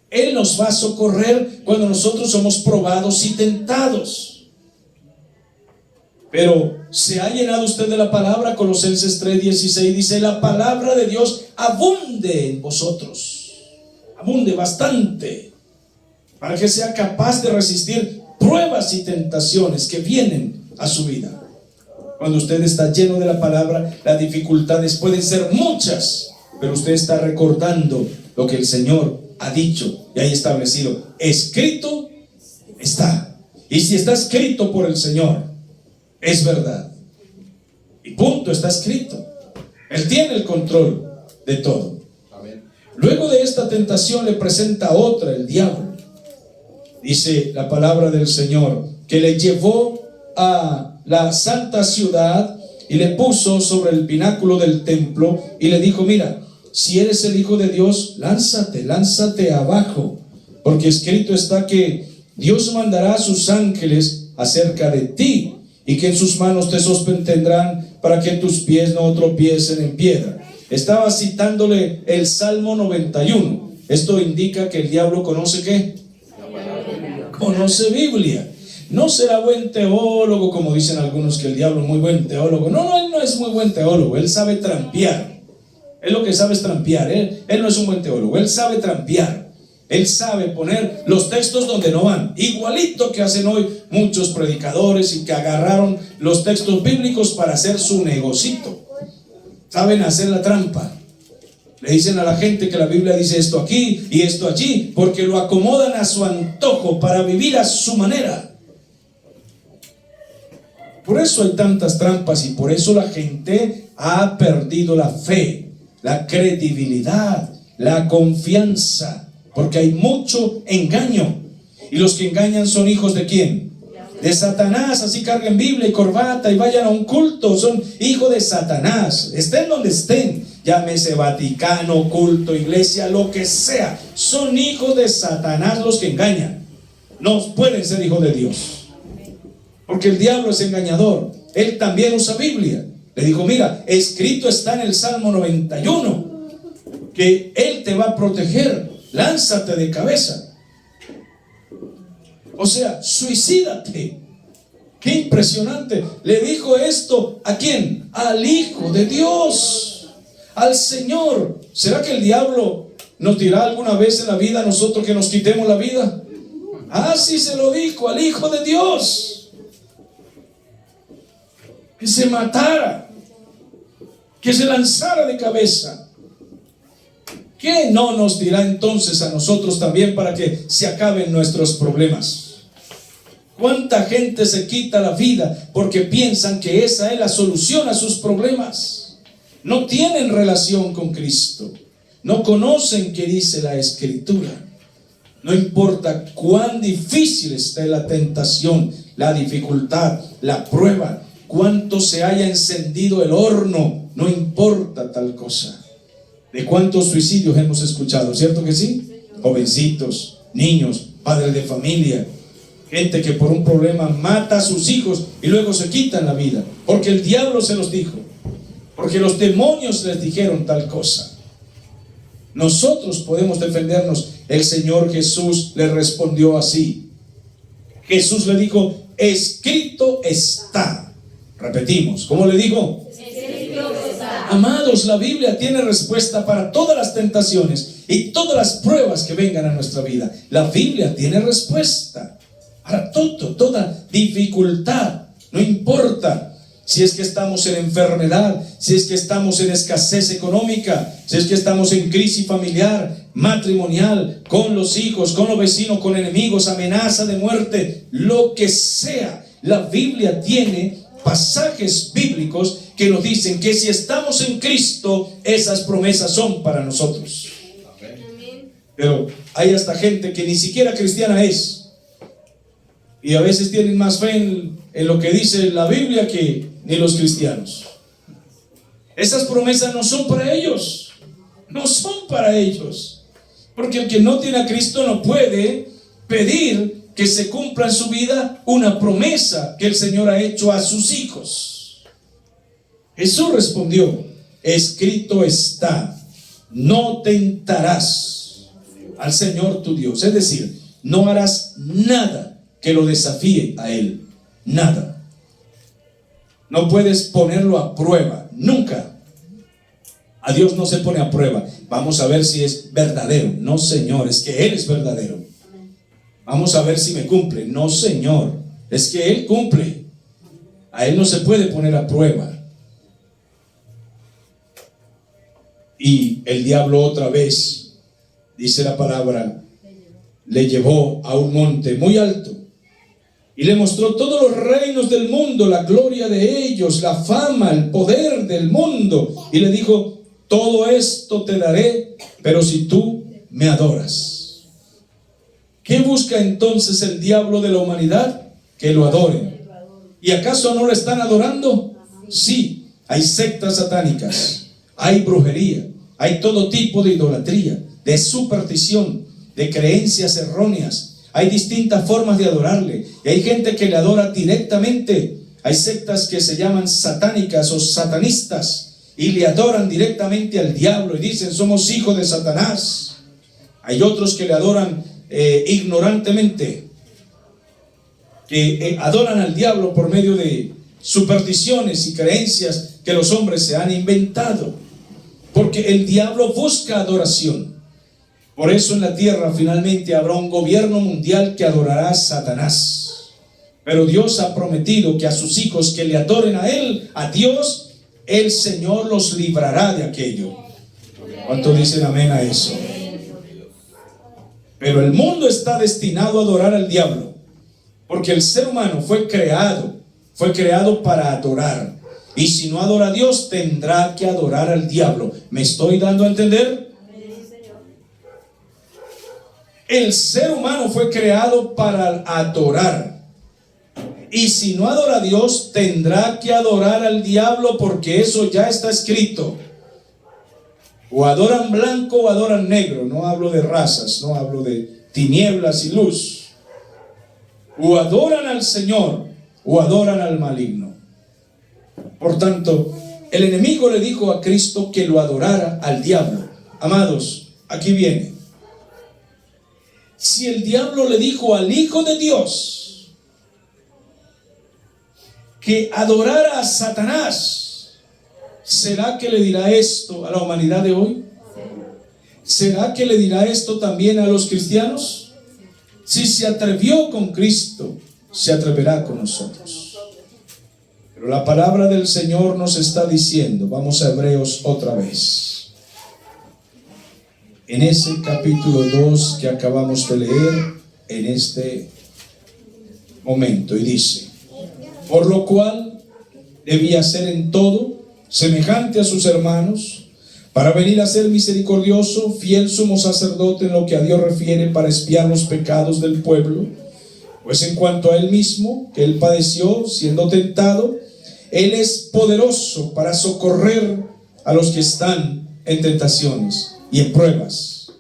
Él nos va a socorrer cuando nosotros somos probados y tentados. Pero ¿se ha llenado usted de la palabra? Colosenses 3:16 dice, la palabra de Dios abunde en vosotros. Abunde bastante, para que sea capaz de resistir pruebas y tentaciones que vienen a su vida. Cuando usted está lleno de la palabra, las dificultades pueden ser muchas, pero usted está recordando lo que el Señor ha dicho y ha establecido. Escrito está. Y si está escrito por el Señor, es verdad. Y punto, está escrito. Él tiene el control de todo. Luego de esta tentación le presenta otra, el diablo. Dice la palabra del Señor que le llevó a la santa ciudad y le puso sobre el pináculo del templo y le dijo: mira, si eres el Hijo de Dios, lánzate abajo, porque escrito está que Dios mandará a sus ángeles acerca de ti y que en sus manos te sostendrán para que tus pies no tropiecen en piedra. Estaba citándole el Salmo 91. Esto indica que el diablo conoce ¿qué? Conoce Biblia. No será buen teólogo, como dicen algunos que el diablo es muy buen teólogo. No, él no es muy buen teólogo. Él sabe trampear. Él lo que sabe es trampear. Él no es un buen teólogo. Él sabe trampear. Él sabe poner los textos donde no van. Igualito que hacen hoy muchos predicadores y que agarraron los textos bíblicos para hacer su negocito. Saben hacer la trampa. Le dicen a la gente que la Biblia dice esto aquí y esto allí, porque lo acomodan a su antojo para vivir a su manera. Por eso hay tantas trampas y por eso la gente ha perdido la fe, la credibilidad, la confianza, porque hay mucho engaño. Y los que engañan son hijos ¿de quién? De Satanás. Así carguen Biblia y corbata y vayan a un culto, son hijos de Satanás. Estén donde estén, llámese Vaticano, culto, iglesia, lo que sea, son hijos de Satanás los que engañan. No pueden ser hijos de Dios, porque el diablo es engañador. Él también usa Biblia. Le dijo: mira, escrito está en el Salmo 91 que Él te va a proteger, lánzate de cabeza. O sea, suicídate. Qué impresionante. Le dijo esto ¿a quién? Al Hijo de Dios, al Señor. ¿Será que el diablo nos dirá alguna vez en la vida a nosotros que nos quitemos la vida? Así se lo dijo al Hijo de Dios, que se matara, que se lanzara de cabeza. ¿Qué no nos dirá entonces a nosotros también para que se acaben nuestros problemas? ¿Cuánta gente se quita la vida porque piensan que esa es la solución a sus problemas? No tienen relación con Cristo, no conocen qué dice la Escritura. No importa cuán difícil esté la tentación, la dificultad, la prueba, cuánto se haya encendido el horno, no importa tal cosa. ¿De cuántos suicidios hemos escuchado? ¿Cierto que sí? Jovencitos, niños, padres de familia, gente que por un problema mata a sus hijos y luego se quitan la vida, porque el diablo se los dijo, porque los demonios les dijeron tal cosa. Nosotros podemos defendernos. El Señor Jesús le respondió así. Jesús le dijo: escrito está. Repetimos, ¿cómo le dijo? Escrito está. Amados, la Biblia tiene respuesta para todas las tentaciones y todas las pruebas que vengan a nuestra vida. La Biblia tiene respuesta para todo, toda dificultad. No importa si es que estamos en enfermedad, si es que estamos en escasez económica, si es que estamos en crisis familiar, matrimonial, con los hijos, con los vecinos, con enemigos, amenaza de muerte, lo que sea. La Biblia tiene pasajes bíblicos que nos dicen que si estamos en Cristo, esas promesas son para nosotros. Pero hay hasta gente que ni siquiera cristiana es, y a veces tienen más fe en lo que dice la Biblia que ni los cristianos. Esas promesas no son para ellos. No son para ellos. Porque el que no tiene a Cristo no puede pedir que se cumpla en su vida una promesa que el Señor ha hecho a sus hijos. Jesús respondió: escrito está, no tentarás al Señor tu Dios. Es decir, no harás nada que lo desafíe a Él. Nada. No puedes ponerlo a prueba, nunca. A Dios no se pone a prueba. Vamos a ver si es verdadero. No, Señor, es que Él es verdadero. Vamos a ver si me cumple. No, Señor, es que Él cumple. A Él no se puede poner a prueba. Y el diablo otra vez dice la palabra, le llevó a un monte muy alto y le mostró todos los reinos del mundo, la gloria de ellos, la fama, el poder del mundo, y le dijo: todo esto te daré, pero si tú me adoras. ¿Qué busca entonces el diablo de la humanidad? Que lo adoren. ¿Y acaso no lo están adorando? Sí, hay sectas satánicas, hay brujería, hay todo tipo de idolatría, de superstición, de creencias erróneas. Hay distintas formas de adorarle, y hay gente que le adora directamente. Hay sectas que se llaman satánicas o satanistas y le adoran directamente al diablo y dicen: somos hijos de Satanás. Hay otros que le adoran ignorantemente, que adoran al diablo por medio de supersticiones y creencias que los hombres se han inventado, porque el diablo busca adoración. Por eso en la tierra finalmente habrá un gobierno mundial que adorará a Satanás. Pero Dios ha prometido que a sus hijos que le adoren a Él, a Dios, el Señor los librará de aquello. ¿Cuántos dicen amén a eso? Pero el mundo está destinado a adorar al diablo, porque el ser humano fue creado para adorar. Y si no adora a Dios, tendrá que adorar al diablo. ¿Me estoy dando a entender? El ser humano fue creado para adorar. Y si no adora a Dios, tendrá que adorar al diablo, porque eso ya está escrito. O adoran blanco o adoran negro. No hablo de razas, no hablo de tinieblas y luz. O adoran al Señor o adoran al maligno. Por tanto, el enemigo le dijo a Cristo que lo adorara al diablo. Amados, aquí viene. Si el diablo le dijo al Hijo de Dios que adorara a Satanás, ¿será que le dirá esto a la humanidad de hoy? ¿Será que le dirá esto también a los cristianos? Si se atrevió con Cristo, se atreverá con nosotros. Pero la palabra del Señor nos está diciendo, vamos a Hebreos otra vez, en ese capítulo 2 que acabamos de leer en este momento, y dice: por lo cual debía ser en todo semejante a sus hermanos, para venir a ser misericordioso, fiel sumo sacerdote en lo que a Dios refiere, para expiar los pecados del pueblo. Pues en cuanto a él mismo, que él padeció siendo tentado, él es poderoso para socorrer a los que están en tentaciones y en pruebas.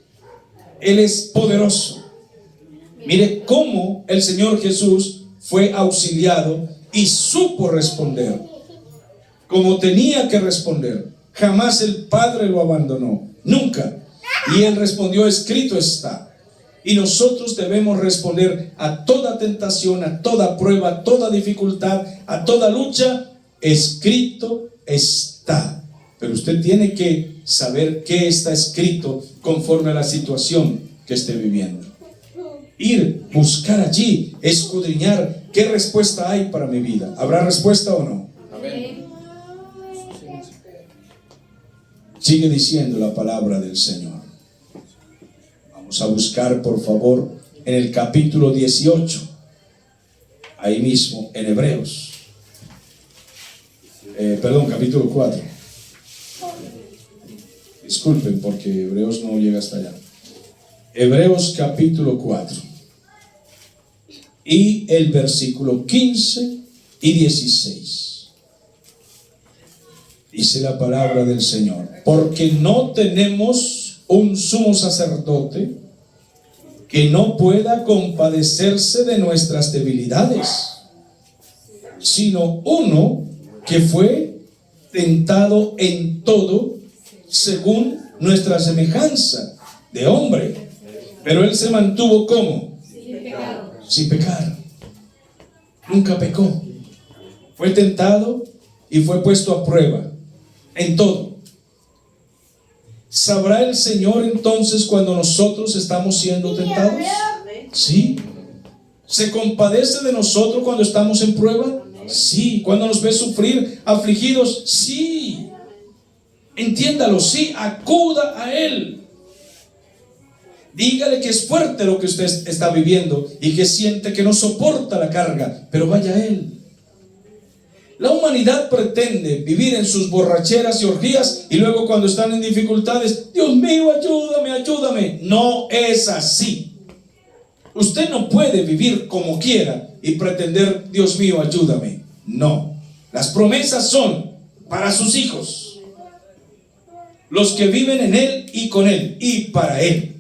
Él es poderoso. Mire cómo el Señor Jesús fue auxiliado y supo responder como tenía que responder. Jamás el Padre lo abandonó, nunca. Y él respondió: escrito está. Y nosotros debemos responder a toda tentación, a toda prueba, a toda dificultad, a toda lucha: escrito está. Pero usted tiene que saber qué está escrito conforme a la situación que esté viviendo. Ir, buscar allí, escudriñar qué respuesta hay para mi vida. ¿Habrá respuesta o no? Amén. Sigue diciendo la palabra del Señor. Vamos a buscar, por favor, en el capítulo 18, ahí mismo en Hebreos. Capítulo 4. Disculpen, porque Hebreos no llega hasta allá. Hebreos capítulo 4 y el versículo 15 y 16. Dice la palabra del Señor: porque no tenemos un sumo sacerdote que no pueda compadecerse de nuestras debilidades, sino uno que fue tentado en todo según nuestra semejanza de hombre, pero él se mantuvo ¿cómo? Sin pecar. Nunca pecó. Fue tentado y fue puesto a prueba en todo. ¿Sabrá el Señor entonces cuando nosotros estamos siendo tentados? Sí. ¿Se compadece de nosotros cuando estamos en prueba? Sí. ¿Cuando nos ve sufrir, afligidos? Sí. Entiéndalo, sí. Acuda a Él. Dígale que es fuerte lo que usted está viviendo y que siente que no soporta la carga, pero vaya a Él. La humanidad pretende vivir en sus borracheras y orgías y luego cuando están en dificultades, Dios mío, ayúdame, ayúdame. No es así. Usted no puede vivir como quiera y pretender, Dios mío, ayúdame. No. Las promesas son para sus hijos, los que viven en Él y con Él y para Él.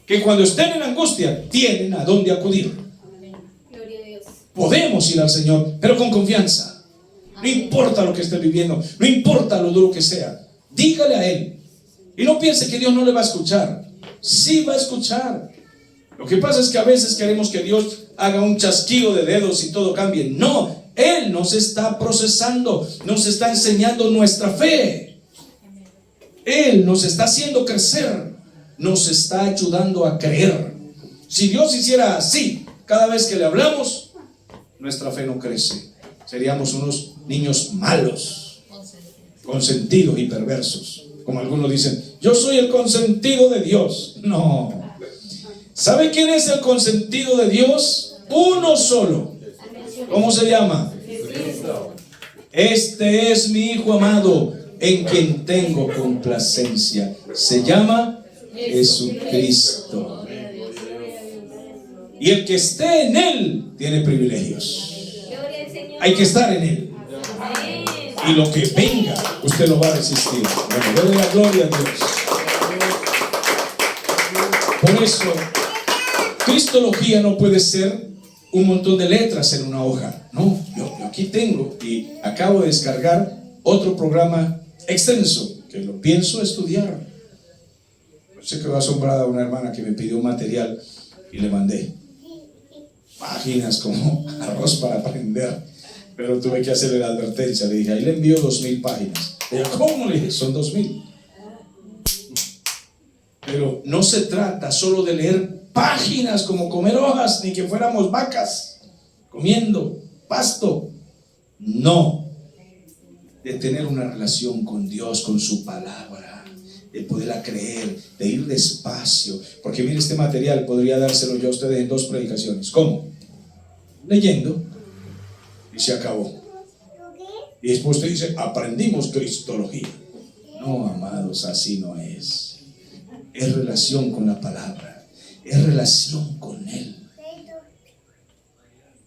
Que cuando estén en angustia tienen a dónde acudir. Gloria a Dios. Podemos ir al Señor, pero con confianza. No importa lo que esté viviendo, no importa lo duro que sea, dígale a Él. Y no piense que Dios no le va a escuchar. Sí va a escuchar. Lo que pasa es que a veces queremos que Dios haga un chasquido de dedos y todo cambie. No, Él nos está procesando, nos está enseñando nuestra fe. Él nos está haciendo crecer, nos está ayudando a creer. Si Dios hiciera así cada vez que le hablamos, nuestra fe no crece. Seríamos unos niños malos, consentidos y perversos. Como algunos dicen, yo soy el consentido de Dios. No. ¿Sabe quién es el consentido de Dios? Uno solo. ¿Cómo se llama? Este es mi Hijo amado, en quien tengo complacencia. Se llama Jesucristo. Y el que esté en Él tiene privilegios. Hay que estar en Él. Y lo que venga, usted lo va a resistir. Bueno, denle la gloria a Dios. Por eso, cristología no puede ser un montón de letras en una hoja. No, yo aquí tengo y acabo de descargar otro programa extenso que lo pienso estudiar. Se quedó asombrada una hermana que me pidió un material y le mandé páginas como arroz para aprender, pero tuve que hacerle la advertencia. Le dije, ahí le envío 2000 páginas. Ella, ¿cómo? Le dije, son 2000. Pero no se trata solo de leer páginas como comer hojas, ni que fuéramos vacas comiendo pasto. No, de tener una relación con Dios, con su palabra, de poderla creer, de ir despacio. Porque mire, este material podría dárselo yo a ustedes en 2 predicaciones. ¿Cómo? Leyendo y se acabó. Y después usted dice, aprendimos cristología. No, amados, así no es. Es relación con la palabra, es relación con Él.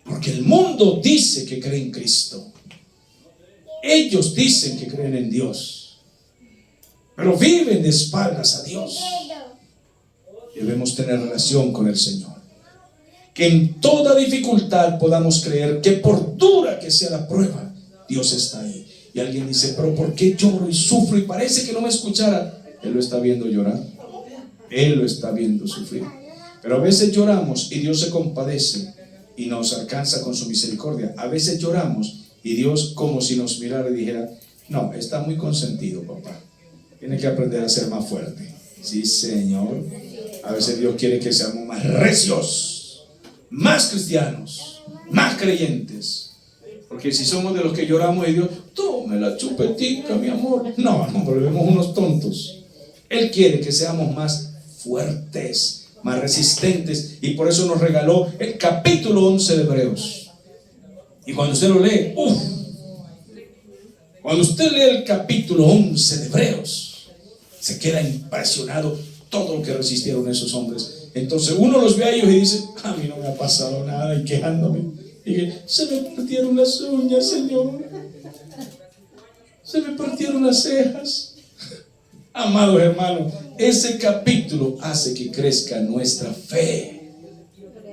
Porque el mundo dice que cree en Cristo. Ellos dicen que creen en Dios, pero viven de espaldas a Dios. Debemos tener relación con el Señor. Que en toda dificultad podamos creer que por dura que sea la prueba, Dios está ahí. Y alguien dice, pero ¿por qué lloro y sufro y parece que no me escuchara? Él lo está viendo llorar, Él lo está viendo sufrir. Pero a veces lloramos y Dios se compadece y nos alcanza con su misericordia. A veces lloramos y Dios como si nos mirara y dijera, no, está muy consentido, papá, tiene que aprender a ser más fuerte. Sí, Señor. A veces Dios quiere que seamos más recios, más cristianos, más creyentes. Porque si somos de los que lloramos y Dios, tome la chupetica, mi amor. No, volvemos unos tontos. Él quiere que seamos más fuertes, más resistentes, y por eso nos regaló el capítulo 11 de Hebreos. Y cuando usted lo lee, cuando usted lee el capítulo 11 de Hebreos, se queda impresionado todo lo que resistieron esos hombres. Entonces uno los ve a ellos y dice, a mí no me ha pasado nada, y quejándome. Dije, se me partieron las uñas, Señor, se me partieron las cejas. Amados hermanos, ese capítulo hace que crezca nuestra fe.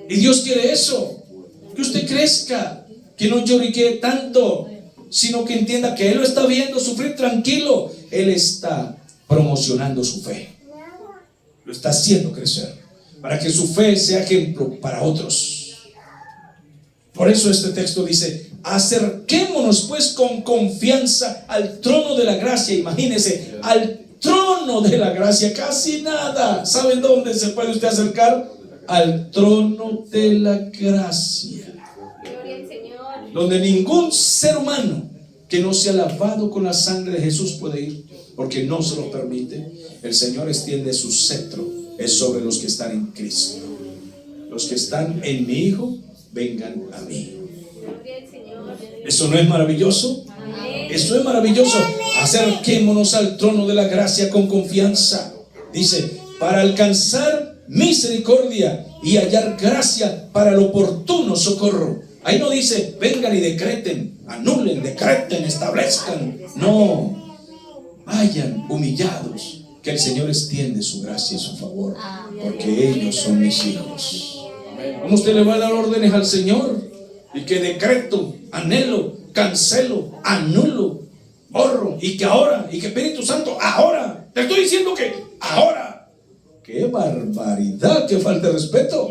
Y Dios quiere eso, que usted crezca, que no lloriquee tanto, sino que entienda que Él lo está viendo sufrir tranquilo. Él está promocionando su fe, lo está haciendo crecer, para que su fe sea ejemplo para otros. Por eso este texto dice, acerquémonos pues con confianza al trono de la gracia. Imagínese, al trono de la gracia, casi nada. ¿Saben dónde se puede usted acercar? Al trono de la gracia. Gloria al Señor. Donde ningún ser humano que no sea lavado con la sangre de Jesús puede ir, porque no se lo permite. El Señor extiende su cetro es sobre los que están en Cristo. Los que están en mi Hijo, vengan a mí. ¿Eso no es maravilloso? Eso es maravilloso. Acerquémonos al trono de la gracia con confianza. Dice, para alcanzar misericordia y hallar gracia para el oportuno socorro. Ahí no dice, vengan y decreten, anulen, decreten, establezcan. No, vayan humillados, que el Señor extiende su gracia y su favor, porque ellos son mis hijos. ¿Cómo usted le va a dar órdenes al Señor? Y que decreto, anhelo, cancelo, anulo, borro, y que ahora, y que Espíritu Santo, ahora, te estoy diciendo que ahora. ¡Qué barbaridad! ¡Qué falta de respeto!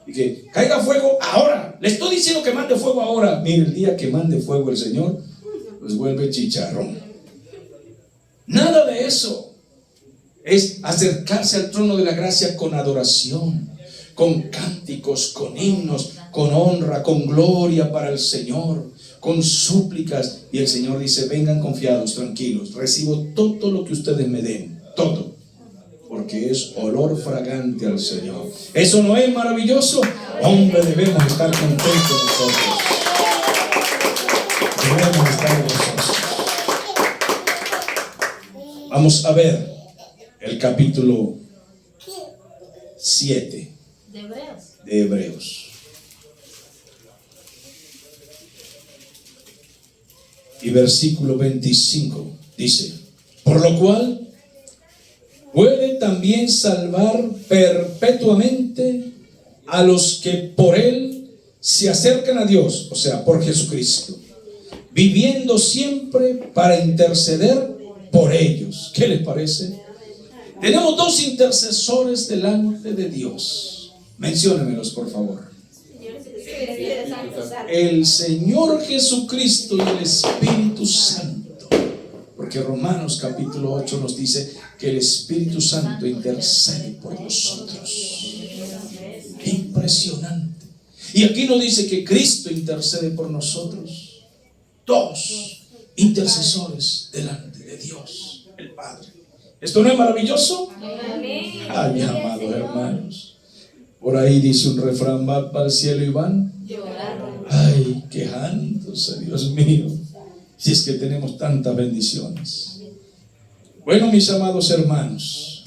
Y que caiga fuego ahora. Le estoy diciendo que mande fuego ahora. Mire, el día que mande fuego el Señor, pues vuelve chicharrón. Nada de eso. Es acercarse al trono de la gracia con adoración, con cánticos, con himnos, con honra, con gloria para el Señor, con súplicas. Y el Señor dice, vengan confiados, tranquilos, recibo todo lo que ustedes me den, todo, porque es olor fragante al Señor. ¿Eso no es maravilloso? Hombre, debemos estar contentos nosotros. Debemos estar gozosos. Vamos a ver el capítulo 7 de Hebreos. Y versículo 25 dice, por lo cual puede también salvar perpetuamente a los que por Él se acercan a Dios, o sea, por Jesucristo, viviendo siempre para interceder por ellos. ¿Qué les parece? Tenemos dos intercesores delante de Dios. Menciónemelos, por favor. El Señor Jesucristo y el Espíritu Santo. Porque Romanos capítulo 8 nos dice que el Espíritu Santo intercede por nosotros. ¡Qué impresionante! Y aquí nos dice que Cristo intercede por nosotros. Dos intercesores delante de Dios, el Padre. ¿Esto no es maravilloso? Ay, amados hermanos. Por ahí dice un refrán, va para el cielo y van llorando. Ay, quejándose, Dios mío. Si es que tenemos tantas bendiciones. Bueno, mis amados hermanos,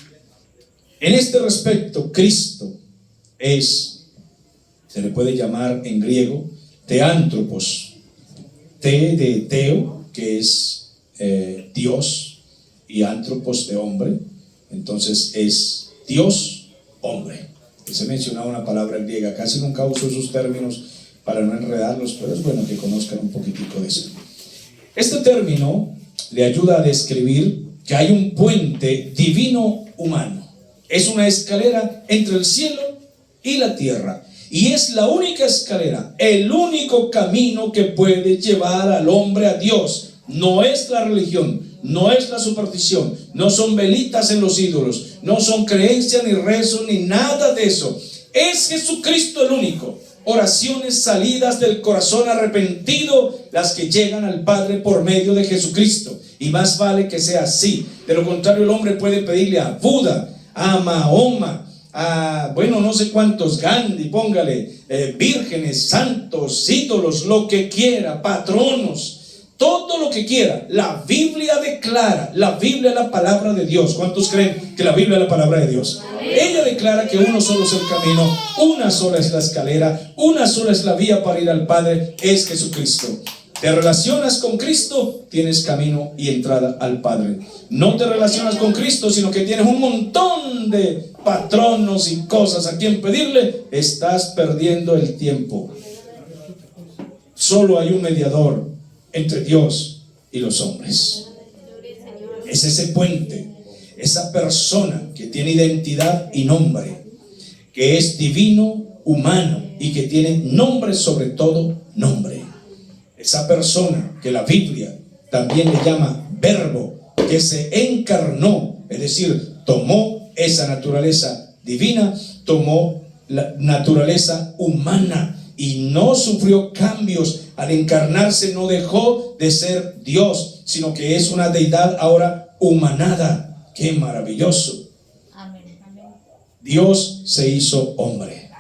en este respecto, Cristo es, se le puede llamar en griego, teántropos. Te de teo, que es Dios, y antropos de hombre. Entonces es Dios, hombre. Se mencionaba una palabra griega, casi nunca uso esos términos para no enredarlos, pero es bueno que conozcan un poquitico de eso. Este término le ayuda a describir que hay un puente divino humano. Es una escalera entre el cielo y la tierra. Y es la única escalera, el único camino que puede llevar al hombre a Dios. No es la religión, no es la superstición, no son velitas en los ídolos, no son creencias ni rezos ni nada de eso. Es Jesucristo el único. Oraciones salidas del corazón arrepentido, las que llegan al Padre por medio de Jesucristo. Y más vale que sea así. De lo contrario, el hombre puede pedirle a Buda, a Mahoma, a, bueno, no sé cuántos, Gandhi, póngale, vírgenes, santos, ídolos, lo que quiera, patronos, todo lo que quiera. La Biblia declara, la Biblia es la palabra de Dios. ¿Cuántos creen que la Biblia es la palabra de Dios? Ella declara que uno solo es el camino, una sola es la escalera, una sola es la vía para ir al Padre, es Jesucristo. Te relacionas con Cristo, tienes camino y entrada al Padre. No te relacionas con Cristo, sino que tienes un montón de patronos y cosas a quien pedirle, estás perdiendo el tiempo. Solo hay un mediador entre Dios y los hombres. Es ese puente, esa persona que tiene identidad y nombre, que es divino, humano y que tiene nombre sobre todo nombre. Esa persona que la Biblia también le llama verbo, que se encarnó, es decir, tomó esa naturaleza divina, tomó la naturaleza humana y no sufrió cambios. Al encarnarse no dejó de ser Dios, sino que es una deidad ahora humanada. ¡Qué maravilloso! Dios se hizo hombre.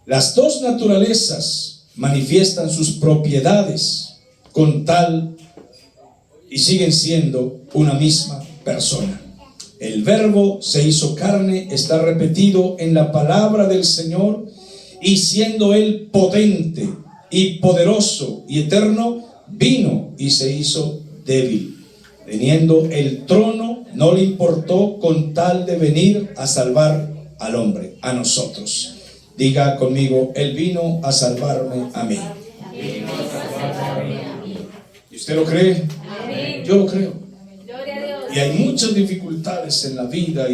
Las dos naturalezas manifiestan sus propiedades con tal y siguen siendo una misma persona. El verbo se hizo carne está repetido en la palabra del Señor, y siendo Él potente y poderoso y eterno, vino y se hizo débil. Teniendo el trono, no le importó con tal de venir a salvar al hombre, a nosotros. Diga conmigo, Él vino a salvarme a mí. ¿Y usted lo cree? Yo lo creo. Y hay muchas dificultades en la vida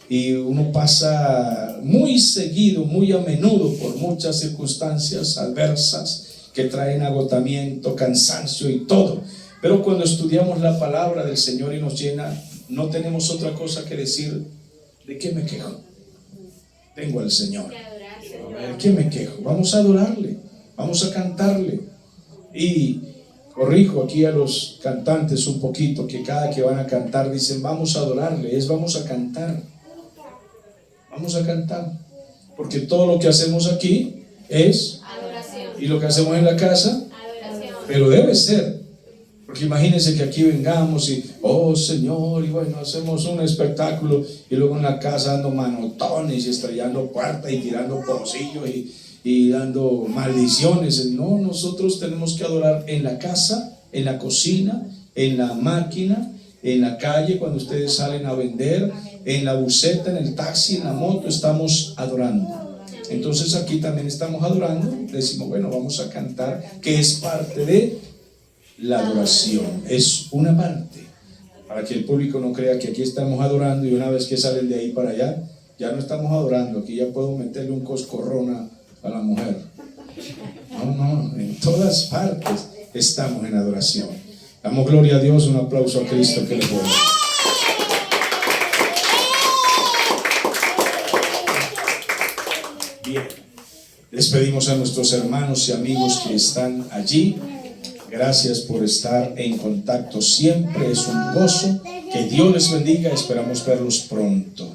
y uno pasa muy seguido, muy a menudo por muchas circunstancias adversas que traen agotamiento, cansancio y todo. Pero cuando estudiamos la palabra del Señor y nos llena, no tenemos otra cosa que decir: ¿de qué me quejo? Tengo al Señor. ¿De qué me quejo? Vamos a adorarle, vamos a cantarle. Y corrijo aquí a los cantantes un poquito, que cada que van a cantar dicen vamos a adorarle, vamos a cantar. Vamos a cantar, porque todo lo que hacemos aquí es adoración, y lo que hacemos en la casa, adoración. Pero debe ser, porque imagínense que aquí vengamos y oh Señor, y bueno, hacemos un espectáculo y luego en la casa dando manotones y estrellando puertas y tirando pocillos y dando maldiciones. No, nosotros tenemos que adorar en la casa, en la cocina, en la máquina, en la calle, cuando ustedes salen a vender, en la buseta, en el taxi, en la moto, estamos adorando. Entonces aquí también estamos adorando. Decimos, bueno, vamos a cantar, que es parte de la adoración, es una parte, para que el público no crea que aquí estamos adorando y una vez que salen de ahí para allá, ya no estamos adorando. Aquí ya puedo meterle un coscorrón a la mujer. No, en todas partes estamos en adoración. Damos gloria a Dios, un aplauso a Cristo que le doy. Bien, despedimos a nuestros hermanos y amigos que están allí. Gracias por estar en contacto siempre, es un gozo. Que Dios les bendiga, esperamos verlos pronto.